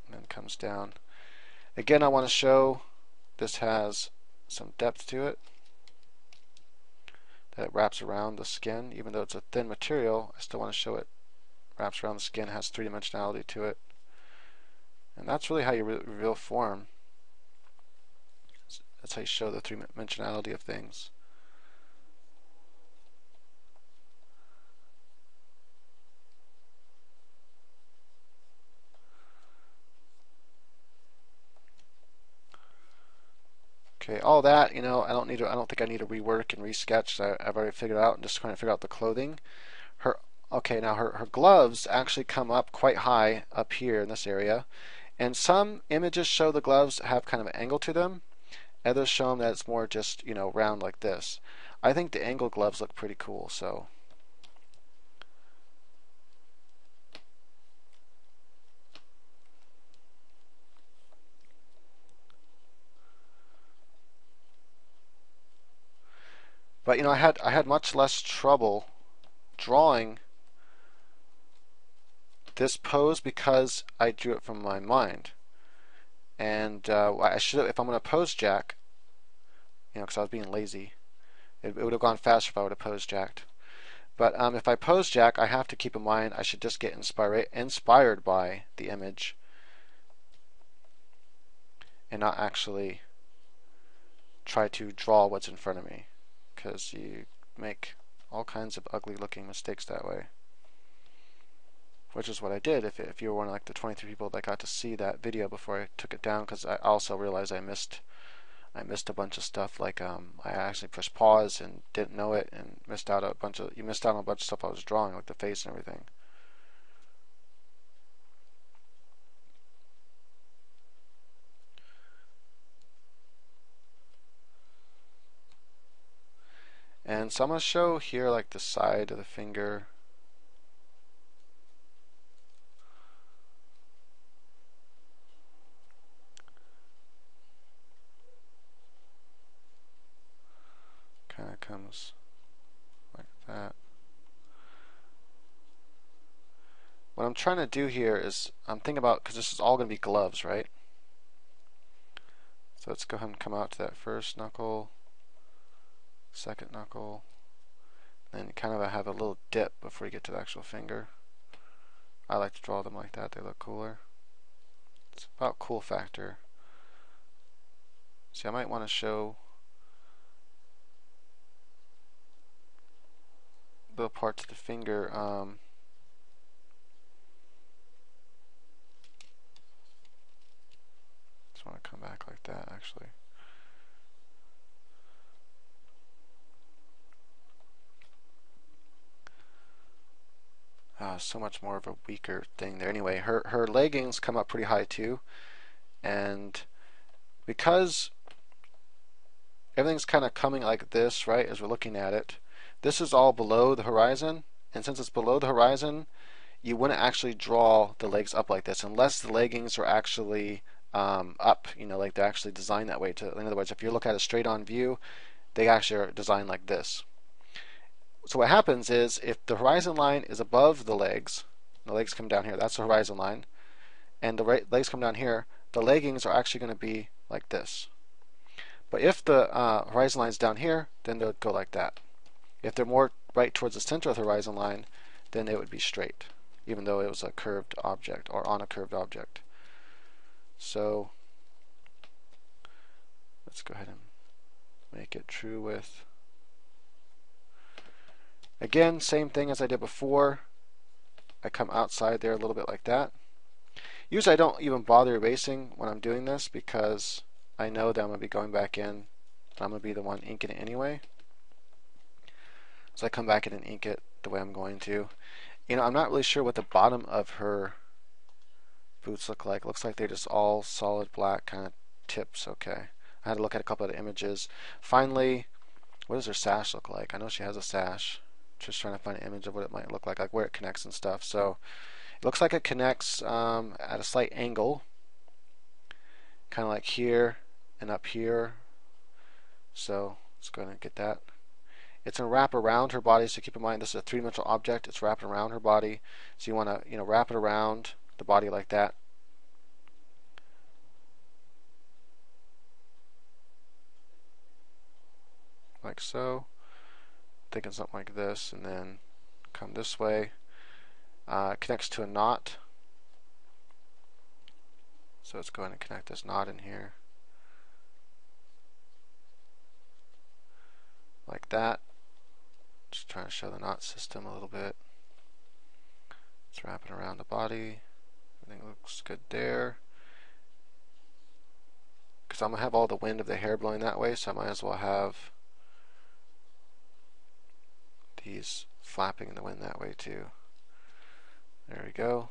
And then comes down. Again, I want to show this has some depth to it, that it wraps around the skin. Even though it's a thin material, I still want to show it wraps around the skin, has three-dimensionality to it. And that's really how you reveal form. That's how you show the three-dimensionality of things. Okay, all that, you know, I don't think I need to rework and resketch. I've already figured out, and just trying to figure out the clothing. Now her gloves actually come up quite high up here in this area, and some images show the gloves have kind of an angle to them. Others show them that it's more just, you know, round like this. I think the angled gloves look pretty cool, so. But you know, I had much less trouble drawing this pose because I drew it from my mind. And I should have, if I'm going to pose jack, you know, because I was being lazy, it would have gone faster if I would have pose jacked. But if I pose jack, I have to keep in mind I should just get inspired by the image and not actually try to draw what's in front of me, because you make all kinds of ugly looking mistakes that way. Which is what I did. If you were one of like the 23 people that got to see that video before I took it down, because I also realized I missed a bunch of stuff. Like I actually pushed pause and didn't know it, and missed out on a bunch of stuff I was drawing, like the face and everything. And so I'm going to show here like the side of the finger. Kind of comes like that. What I'm trying to do here is I'm thinking about, because this is all going to be gloves, right? So let's go ahead and come out to that first knuckle, second knuckle, then kind of have a little dip before you get to the actual finger. I like to draw them like that, they look cooler. It's about cool factor. See, I might want to show little parts of the finger. Just want to come back like that, actually. So much more of a weaker thing there. Anyway, her leggings come up pretty high too, and because everything's kind of coming like this, right, as we're looking at it, this is all below the horizon, and since it's below the horizon, you wouldn't actually draw the legs up like this unless the leggings are actually up, you know, like they're actually designed that way. In other words, if you look at a straight-on view, they actually are designed like this. So what happens is if the horizon line is above the legs come down here, that's the horizon line, and the legs come down here, the leggings are actually going to be like this. But if the horizon line is down here, then they would go like that. If they're more right towards the center of the horizon line, then they would be straight, even though it was a curved object or on a curved object. So let's go ahead and make it true width. Again, same thing as I did before. I come outside there a little bit like that. Usually I don't even bother erasing when I'm doing this because I know that I'm going to be going back in. I'm going to be the one inking it anyway. So I come back in and ink it the way I'm going to. You know, I'm not really sure what the bottom of her boots look like. It looks like they're just all solid black kind of tips. Okay. I had to look at a couple of the images. Finally, what does her sash look like? I know she has a sash. Just trying to find an image of what it might look like where it connects and stuff. So it looks like it connects at a slight angle, kind of like here and up here. So let's go ahead and get that. It's going to wrap around her body, so keep in mind this is a three-dimensional object. It's wrapping around her body, so you want to, you know, wrap it around the body like that. Like so. Thinking something like this, and then come this way. It connects to a knot, so let's go ahead and connect this knot in here like that. Just trying to show the knot system a little bit. It's wrapping around the body. Everything looks good there. Because I'm going to have all the wind of the hair blowing that way, so I might as well have these flapping in the wind that way too. There we go.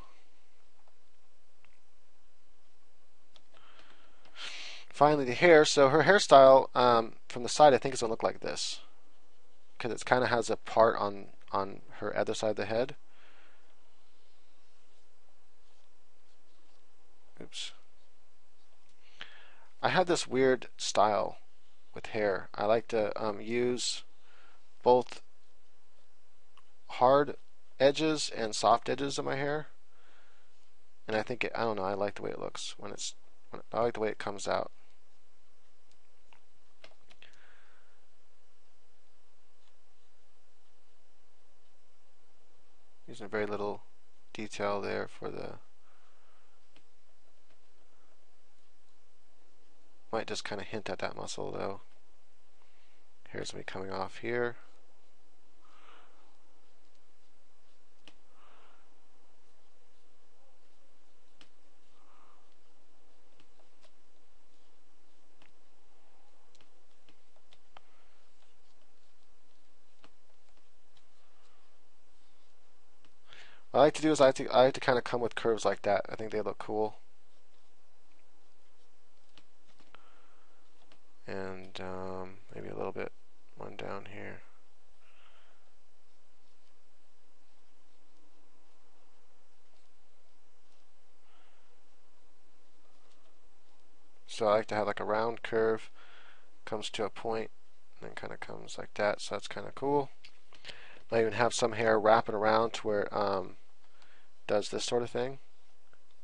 Finally the hair. So her hairstyle from the side I think is going to look like this. Because it kind of has a part on her other side of the head. Oops. I have this weird style with hair. I like to use both hard edges and soft edges of my hair, and I think I don't know, I like the way it looks I like the way it comes out. Using very little detail there for the, might just kind of hint at that muscle though. Hair's gonna be coming off here. What I like to do is I like to kind of come with curves like that. I think they look cool. And maybe a little bit one down here. So I like to have like a round curve, comes to a point, and then kind of comes like that. So that's kind of cool. I even have some hair wrapping around to where it does this sort of thing.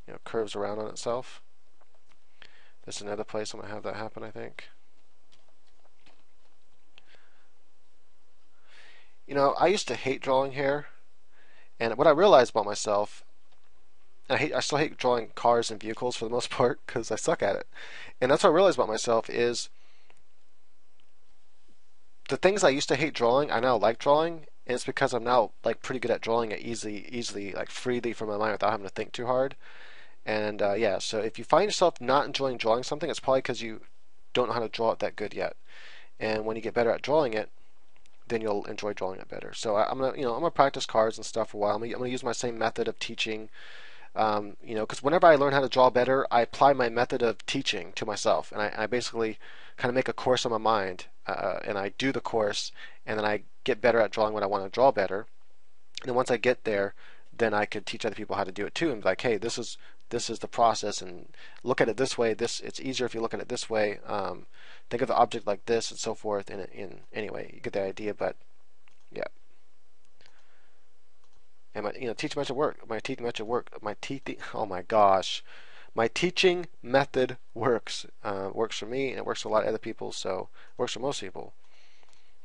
You know, curves around on itself. This is another place I'm going to have that happen, I think. You know, I used to hate drawing hair, and what I realized about myself, I still hate drawing cars and vehicles for the most part because I suck at it. And that's what I realized about myself is the things I used to hate drawing, I now like drawing, and it's because I'm now like pretty good at drawing it easily, like freely from my mind without having to think too hard. And yeah, so if you find yourself not enjoying drawing something, it's probably because you don't know how to draw it that good yet. And when you get better at drawing it, then you'll enjoy drawing it better. So I'm gonna practice cards and stuff for a while. I'm gonna use my same method of teaching. Because whenever I learn how to draw better, I apply my method of teaching to myself, and I basically kind of make a course on my mind, and I do the course, and then I get better at drawing what I want to draw better. And then once I get there, then I could teach other people how to do it too, and be like, hey, this is the process, and look at it this way. It's easier if you look at it this way. Think of the object like this, and so forth. Anyway, you get the idea. But yeah. And teaching method work. My teaching method work. Oh my gosh, my teaching method works. Works for me, and it works for a lot of other people. So it works for most people.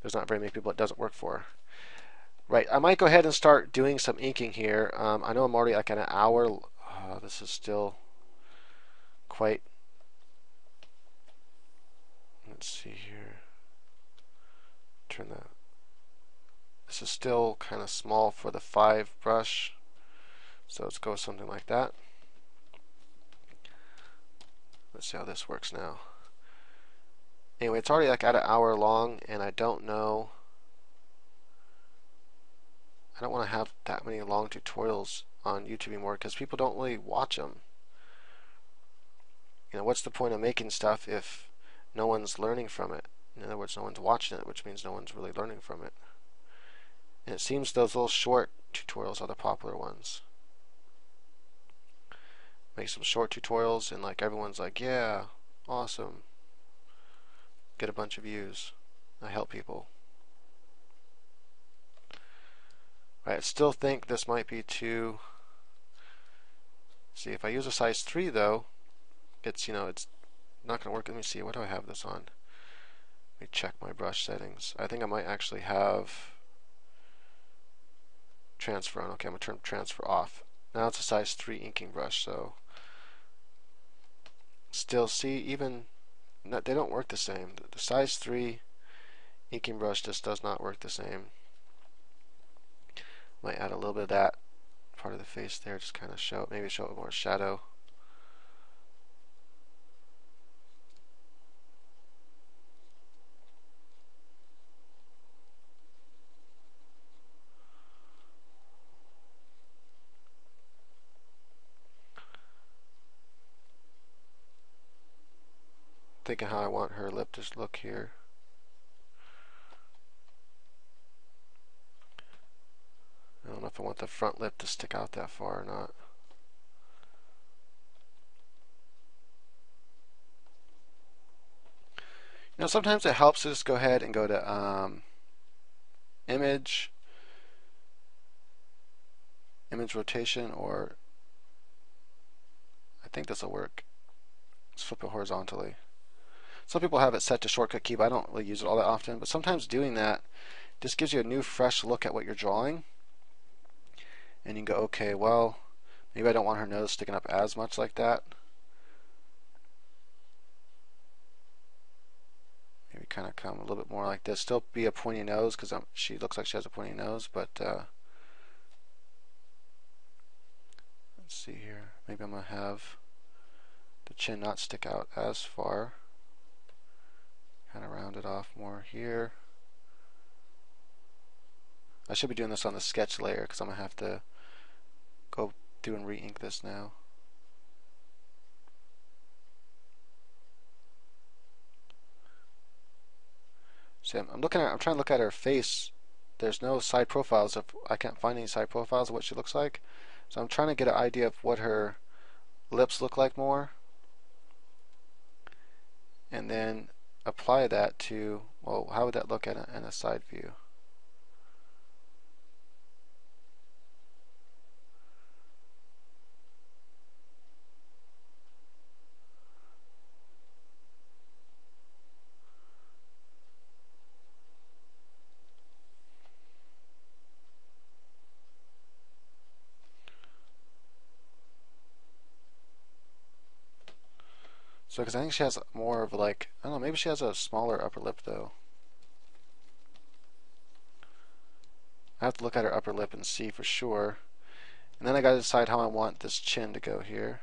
There's not very many people it doesn't work for. Right. I might go ahead and start doing some inking here. I know I'm already like at an hour. This is still quite. Let's see here. Turn that. This is still kind of small for the 5 brush, so let's go with something like that. Let's see how this works now. Anyway, it's already like at an hour long, and I don't know. I don't want to have that many long tutorials on YouTube anymore because people don't really watch them. What's the point of making stuff if no one's learning from it? In other words, no one's watching it, which means no one's really learning from it. And it seems those little short tutorials are the popular ones. Make some short tutorials and like everyone's like, yeah, awesome. Get a bunch of views. I help people. I still think this might be too. See, if I use a size 3 though, it's it's not going to work. Let me see, what do I have this on? Let me check my brush settings. I think I might actually have transfer on. Okay, I'm going to turn transfer off. Now it's a size 3 inking brush, so still see, even they don't work the same. The size 3 inking brush just does not work the same. Might add a little bit of that part of the face there, just kind of show it, maybe show it more shadow. Thinking how I want her lip to look here. I don't know if I want the front lip to stick out that far or not. Sometimes it helps to just go ahead and go to image rotation, or I think this will work. Let's flip it horizontally. Some people have it set to shortcut key, but I don't really use it all that often. But sometimes doing that just gives you a new, fresh look at what you're drawing. And you can go, okay, well, maybe I don't want her nose sticking up as much like that. Maybe kind of come a little bit more like this. Still be a pointy nose because she looks like she has a pointy nose, but let's see here. Maybe I'm going to have the chin not stick out as far. Kind of round it off more here. I should be doing this on the sketch layer because I'm going to have to go through and re-ink this now. See, I'm trying to look at her face. There's no side profiles. I can't find any side profiles of what she looks like. So I'm trying to get an idea of what her lips look like more. and then apply that to, well, how would that look in a side view? So, because I think she has more of like, I don't know, maybe she has a smaller upper lip though. I have to look at her upper lip and see for sure. And then I gotta decide how I want this chin to go here.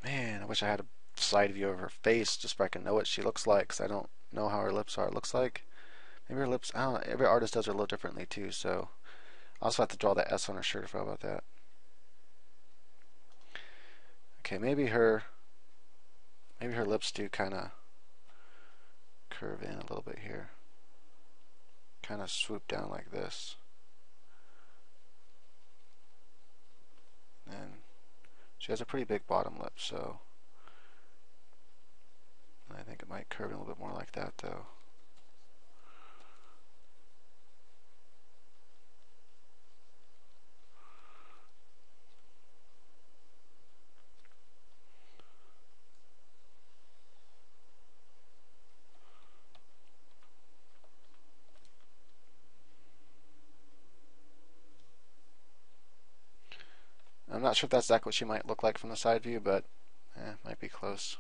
Man, I wish I had a side view of her face just so I can know what she looks like, because I don't know how her lips are. It looks like maybe her lips, I don't know, every artist does her a little differently too, so I also have to draw that S on her shirt. I forgot about that. Okay, maybe her lips do kind of curve in a little bit here. Kind of swoop down like this. And she has a pretty big bottom lip, so I think it might curve in a little bit more like that though. I'm not sure if that's exactly what she might look like from the side view, but might be close.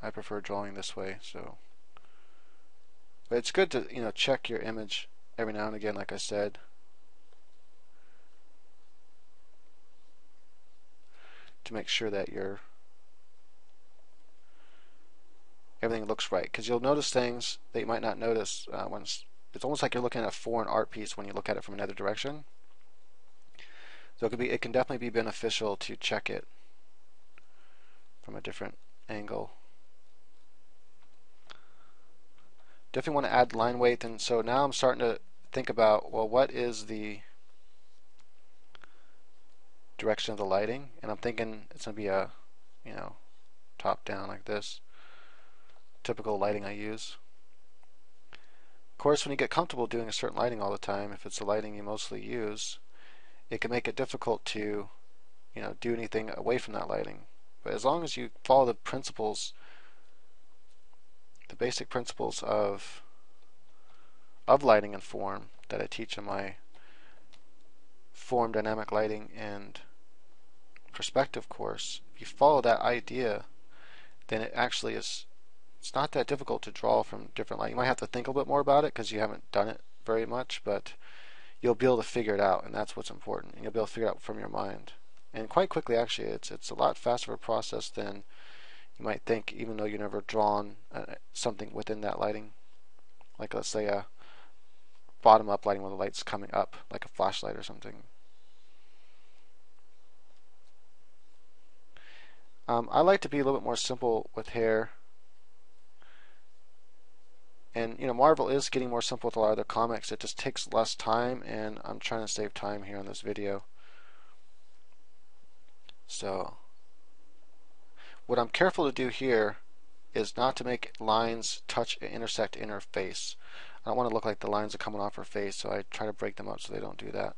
I prefer drawing this way, so. But it's good to, check your image every now and again, like I said. To make sure that everything looks right. Because you'll notice things that you might not notice when it's almost like you're looking at a foreign art piece when you look at it from another direction. So it can definitely be beneficial to check it from a different angle. Definitely want to add line weight, and so now I'm starting to think about, well, what is the direction of the lighting? And I'm thinking it's going to be a, top down like this. Typical lighting I use. Of course, when you get comfortable doing a certain lighting all the time, if it's the lighting you mostly use, it can make it difficult to, do anything away from that lighting. But as long as you follow the principles, the basic principles of lighting and form that I teach in my form dynamic lighting and perspective course, if you follow that idea, then it actually is, it's not that difficult to draw from different light. You might have to think a little bit more about it because you haven't done it very much, but you'll be able to figure it out, and that's what's important. And you'll be able to figure it out from your mind. And quite quickly, actually, it's a lot faster of a process than you might think, even though you've never drawn something within that lighting. Like, let's say a bottom-up lighting where the light's coming up, like a flashlight or something. I like to be a little bit more simple with hair. And Marvel is getting more simple with a lot of their comics. It just takes less time, and I'm trying to save time here on this video. So what I'm careful to do here is not to make lines touch and intersect in her face. I don't want to look like the lines are coming off her face, so I try to break them up so they don't do that.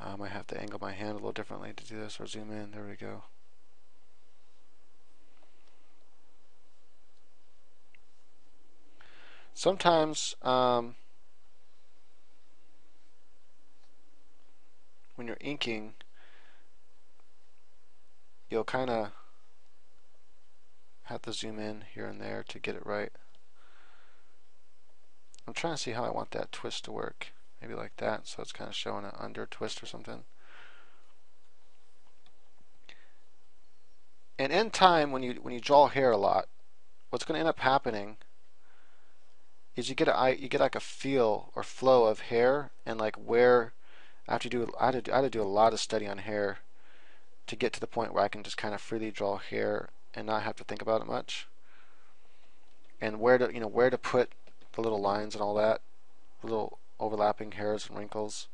I might have to angle my hand a little differently to do this, or zoom in. There we go. Sometimes when you're inking, you'll kind of have to zoom in here and there to get it right. I'm trying to see how I want that twist to work. Maybe like that, so it's kind of showing an under twist or something. And in time, when you draw hair a lot, what's going to end up happening is you get like a feel or flow of hair, and like where I had to do a lot of study on hair to get to the point where I can just kind of freely draw hair and not have to think about it much, and where to put the little lines and all that, little overlapping hairs and wrinkles.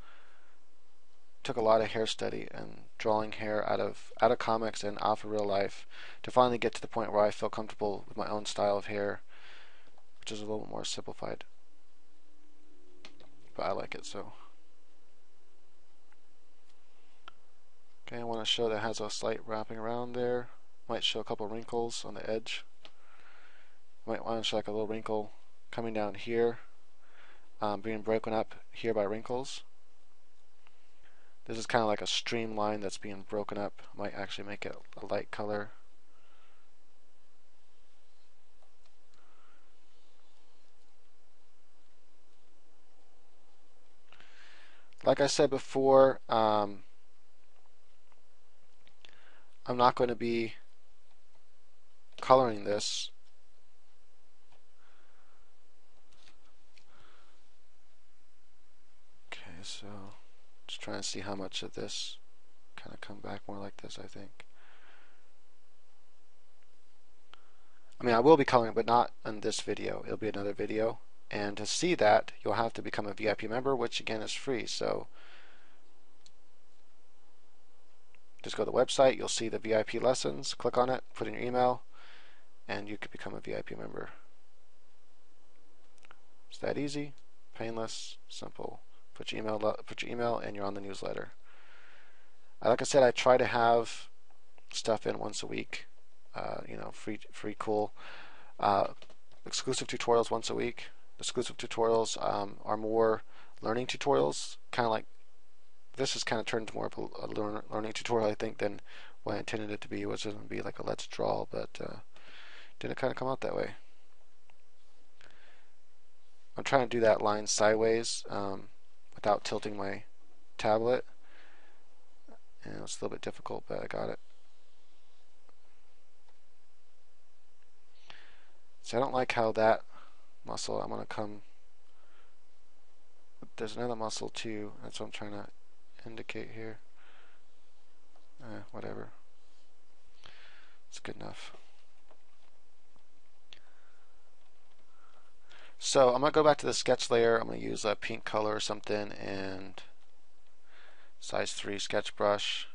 Took a lot of hair study and drawing hair out of comics and out of real life to finally get to the point where I feel comfortable with my own style of hair, which is a little more simplified, but I like it. So okay, I want to show that it has a slight wrapping around there. Might show a couple wrinkles on the edge. Might want to show like a little wrinkle coming down here, being broken up here by wrinkles. This is kind of like a streamline that's being broken up. Might actually make it a light color. Like I said before, I'm not going to be coloring this. Okay, so just trying to see how much of this kind of come back more like this, I think. I mean, I will be coloring, but not in this video. It'll be another video. And to see that, you'll have to become a VIP member, which again is free. So just go to the website, you'll see the VIP lessons, click on it, put in your email, and you could become a VIP member. It's that easy, painless, simple. Put your email, and you're on the newsletter. Like I said, I try to have stuff in once a week. Free, cool, exclusive tutorials once a week. Exclusive tutorials are more learning tutorials, kind of like this has kind of turned into more of a learning tutorial, I think, than what I intended it to be, which was going to be like a let's draw, but didn't kind of come out that way. I'm trying to do that line sideways without tilting my tablet, and it's a little bit difficult, but I got it. So I don't like how that muscle, I'm going to come, there's another muscle too, that's what I'm trying to indicate here. Whatever, it's good enough. So I'm going to go back to the sketch layer. I'm going to use a pink color or something and size 3 sketch brush.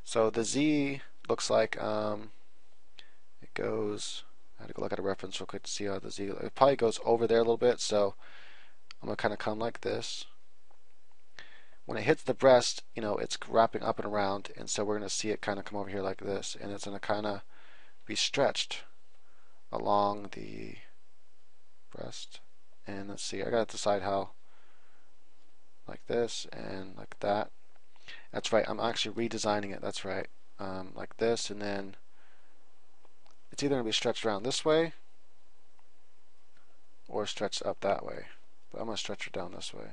So the Z looks like it goes, I had to go look at a reference real quick to see how the Z, it probably goes over there a little bit, so I'm going to kind of come like this. When it hits the breast, it's wrapping up and around, and so we're going to see it kind of come over here like this, and it's going to kind of be stretched along the breast. And let's see, I got to decide how, like this and like that. That's right, I'm actually redesigning it, that's right. Like this, and then it's either going to be stretched around this way or stretched up that way. But I'm going to stretch it down this way.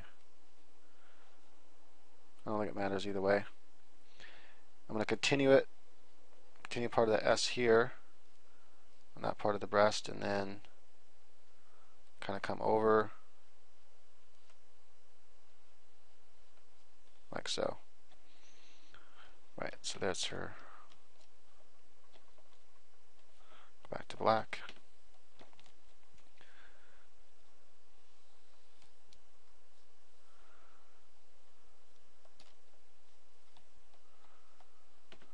I don't think it matters either way. I'm going to continue part of the S here on that part of the breast, and then kind of come over like so. Right, so there's her. Go back to black.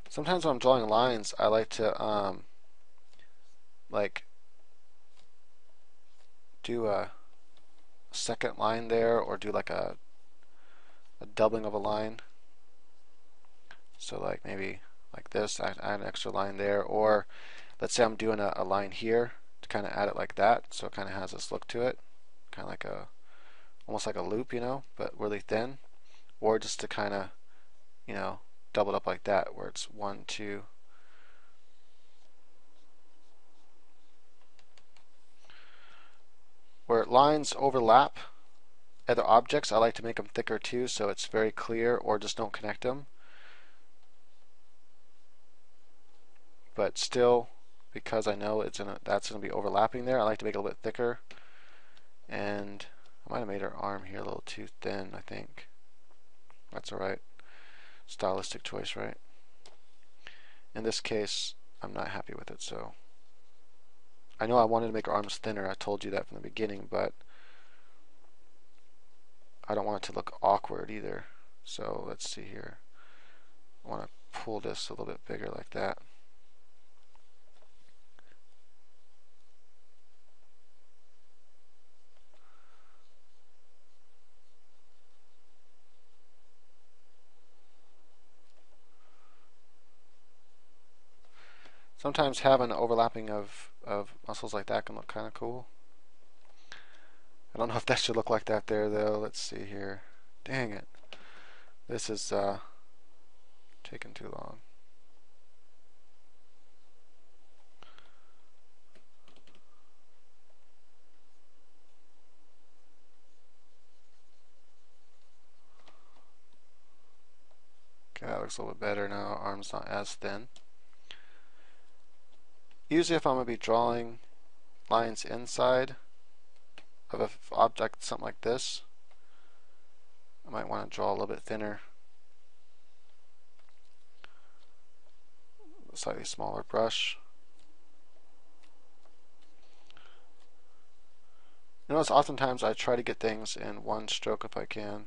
Sometimes when I'm drawing lines, I like to like do a second line there, or do like a doubling of a line. So like maybe like this, I add an extra line there, or let's say I'm doing a line here to kind of add it like that, so it kind of has this look to it, kind of like almost like a loop, but really thin, or just to kind of, double it up like that, where it's 1, 2. Where lines overlap other objects, I like to make them thicker too, so it's very clear, or just don't connect them. but still, because I know that's gonna be overlapping there, I like to make it a little bit thicker. And I might have made her arm here a little too thin, I think. That's alright. Stylistic choice, right? In this case, I'm not happy with it, so I know I wanted to make her arms thinner. I told you that from the beginning, but I don't want it to look awkward either. So let's see here. I want to pull this a little bit bigger like that. Sometimes having an overlapping of muscles like that can look kind of cool. I don't know if that should look like that there though. Let's see here. Dang it. This is taking too long. Okay, that looks a little bit better now. Arm's not as thin. Usually if I'm going to be drawing lines inside of an object, something like this, I might want to draw a little bit thinner, a slightly smaller brush. Notice oftentimes I try to get things in one stroke if I can.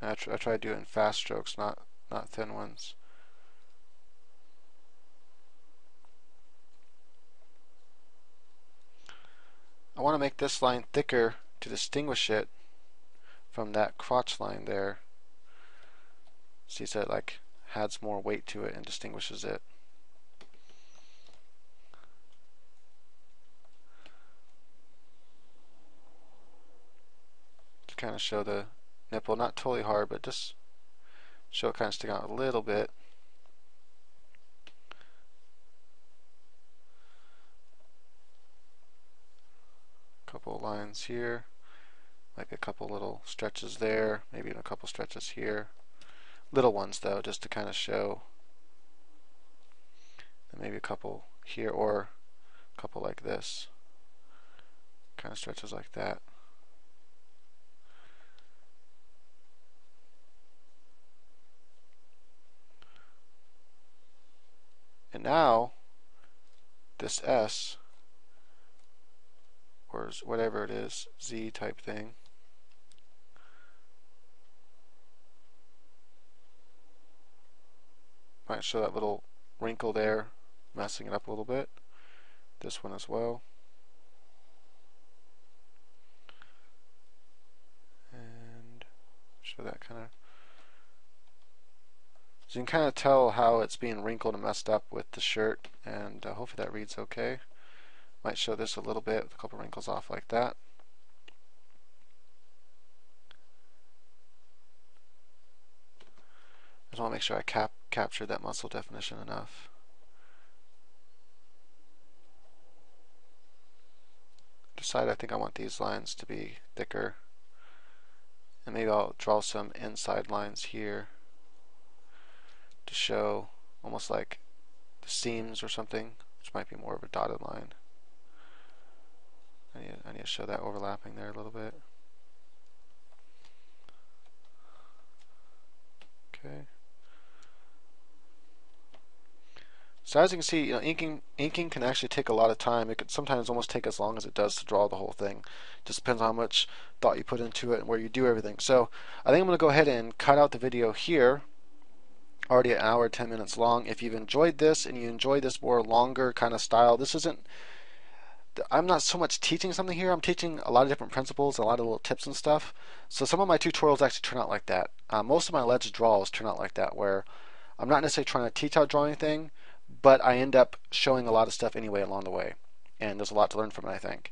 I try to do it in fast strokes, not thin ones. I want to make this line thicker to distinguish it from that crotch line there. See, so it like adds more weight to it and distinguishes it. To kind of show the nipple, not totally hard, but just show it kind of sticking out a little bit. Couple lines here, like a couple little stretches there, maybe even a couple stretches here. Little ones though, just to kind of show. And maybe a couple here, or a couple like this. Kind of stretches like that. And now, this S, or whatever it is, Z type thing, might show that little wrinkle there, messing it up a little bit. This one as well. And show that kind of. So you can kind of tell how it's being wrinkled and messed up with the shirt, and hopefully that reads okay. Might show this a little bit with a couple wrinkles off like that. I just want to make sure I capture that muscle definition enough. Decide I think I want these lines to be thicker, and maybe I'll draw some inside lines here to show almost like the seams or something, which might be more of a dotted line. I need to show that overlapping there a little bit. Okay. So as you can see, inking can actually take a lot of time. It could sometimes almost take as long as it does to draw the whole thing. Just depends on how much thought you put into it and where you do everything. So I think I'm going to go ahead and cut out the video here. Already an hour, 10 minutes long. If you've enjoyed this and you enjoy this more longer kind of style, this isn't, I'm not so much teaching something here. I'm teaching a lot of different principles, a lot of little tips and stuff. So some of my tutorials actually turn out like that. Most of my Let's Draws turn out like that, where I'm not necessarily trying to teach how to draw anything, but I end up showing a lot of stuff anyway along the way. And there's a lot to learn from it, I think.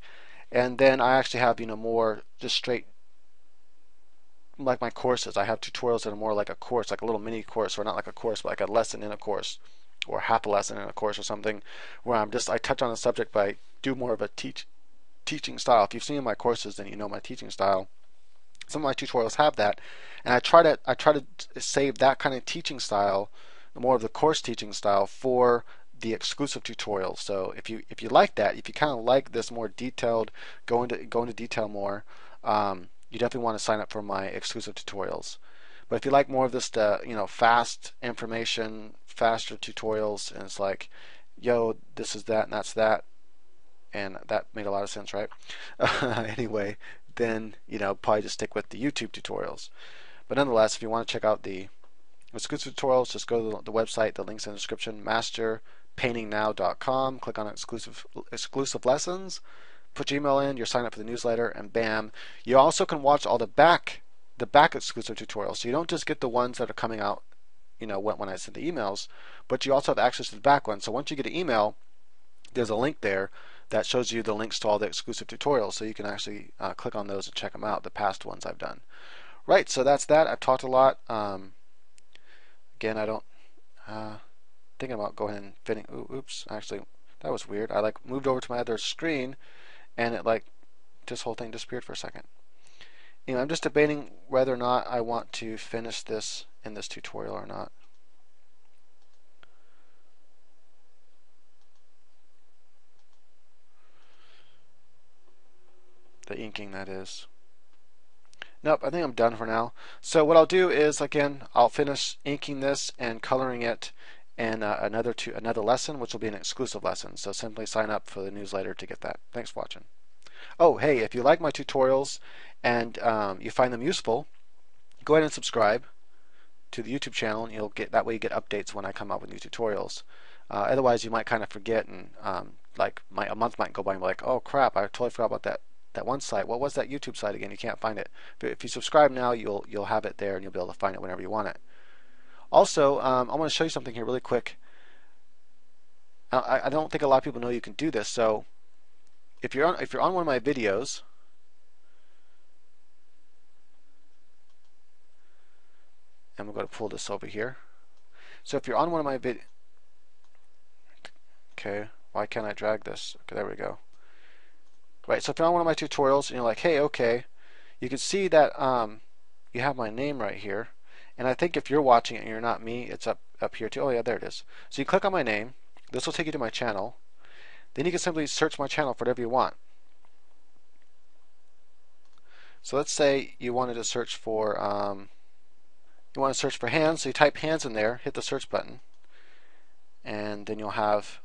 And then I actually have, more just straight, like my courses. I have tutorials that are more like a course, like a little mini course, or not like a course, but like a lesson in a course, or half a lesson in a course or something, where I touch on a subject, but I do more of a teaching style. If you've seen my courses, then you know my teaching style. Some of my tutorials have that, and I try to save that kind of teaching style, more of the course teaching style, for the exclusive tutorials. So if you like that, if you kind of like this more detailed, go into detail more, you definitely want to sign up for my exclusive tutorials. But if you like more of this, fast information, faster tutorials, and it's like, yo, this is that and that's that, and that made a lot of sense, right? Anyway, then probably just stick with the YouTube tutorials. But nonetheless, if you want to check out the exclusive tutorials, just go to the website. The link's in the description. masterpaintingnow.com. Click on exclusive lessons. Put your email in. You're signed up for the newsletter, and bam! You also can watch all the back exclusive tutorials. So you don't just get the ones that are coming out, when I send the emails, but you also have access to the back ones. So once you get an email, there's a link there that shows you the links to all the exclusive tutorials, so you can actually click on those and check them out, the past ones I've done. Right, so that's that. I've talked a lot. Again, I don't thinking about going and fitting. Oops, actually, that was weird. I moved over to my other screen, and it this whole thing disappeared for a second. I'm just debating whether or not I want to finish this in this tutorial or not. The inking, that is. Nope, I think I'm done for now. So what I'll do is, again, I'll finish inking this and coloring it in another lesson, which will be an exclusive lesson. So simply sign up for the newsletter to get that. Thanks for watching. Oh, hey, if you like my tutorials and you find them useful, go ahead and subscribe to the YouTube channel, and that way you get updates when I come out with new tutorials. Otherwise, you might kind of forget, and a month might go by and be like, oh crap, I totally forgot about that one site. What was that YouTube site again? You can't find it. But if you subscribe now, you'll have it there, and you'll be able to find it whenever you want it. Also, I want to show you something here really quick. I don't think a lot of people know you can do this. So if you're on one of my videos, and we're going to pull this over here. So if you're on one of my okay, why can't I drag this? Okay, there we go. Right, so if you're on one of my tutorials and you're like, hey, okay, you can see that you have my name right here. And I think if you're watching it and you're not me, it's up here too. Oh yeah, there it is. So you click on my name. This will take you to my channel. Then you can simply search my channel for whatever you want. So let's say you wanted to search for hands. So you type hands in there, hit the search button, and then you'll have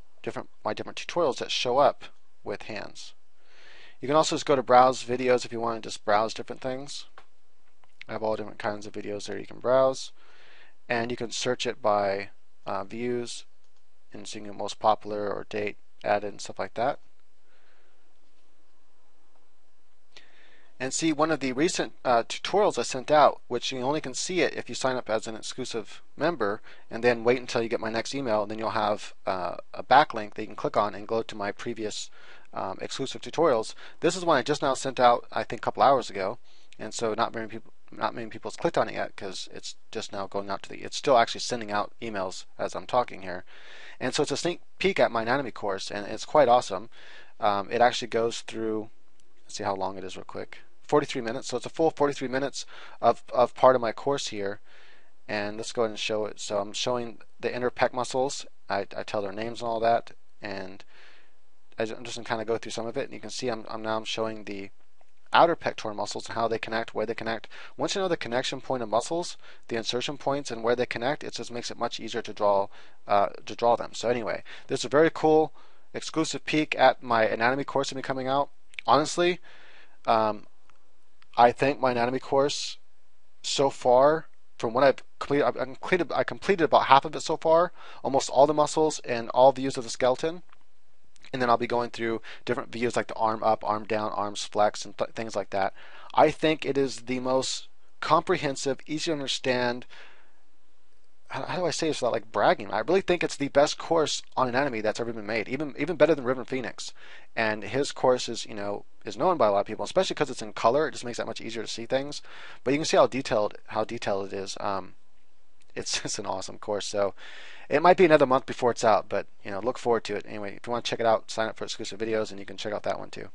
my different tutorials that show up with hands. You can also just go to browse videos if you want to just browse different things. I have all different kinds of videos there you can browse, and you can search it by views and seeing the most popular or date added and stuff like that. And see one of the recent tutorials I sent out, which you only can see it if you sign up as an exclusive member, and then wait until you get my next email, and then you'll have a backlink that you can click on and go to my previous exclusive tutorials. This is one I just now sent out, I think a couple hours ago, and so not many people have clicked on it yet because it's just now going out to it's still actually sending out emails as I'm talking here. And so it's a sneak peek at my anatomy course, and it's quite awesome. It actually goes through, let's see how long it is real quick, 43 minutes. So it's a full 43 minutes of part of my course here. And let's go ahead and show it. So I'm showing the inner pec muscles. I tell their names and all that, and I'm just going to kind of go through some of it. And you can see I'm now showing the outer pectoral muscles and how they connect, where they connect. Once you know the connection point of muscles, the insertion points, and where they connect, it just makes it much easier to draw them. So anyway, this is a very cool exclusive peek at my anatomy course that'll be coming out. Honestly, I think my anatomy course so far, from what I've completed, I completed about half of it so far, almost all the muscles and all views of the skeleton. And then I'll be going through different views like the arm up, arm down, arms flex, and things like that. I think it is the most comprehensive, easy to understand. How do I say this without like bragging? I really think it's the best course on anatomy that's ever been made, even better than River Phoenix. And his course is known by a lot of people, especially because it's in color. It just makes that much easier to see things. But you can see how detailed it is. It's just an awesome course. So it might be another month before it's out, but look forward to it. Anyway, if you want to check it out, sign up for exclusive videos, and you can check out that one too.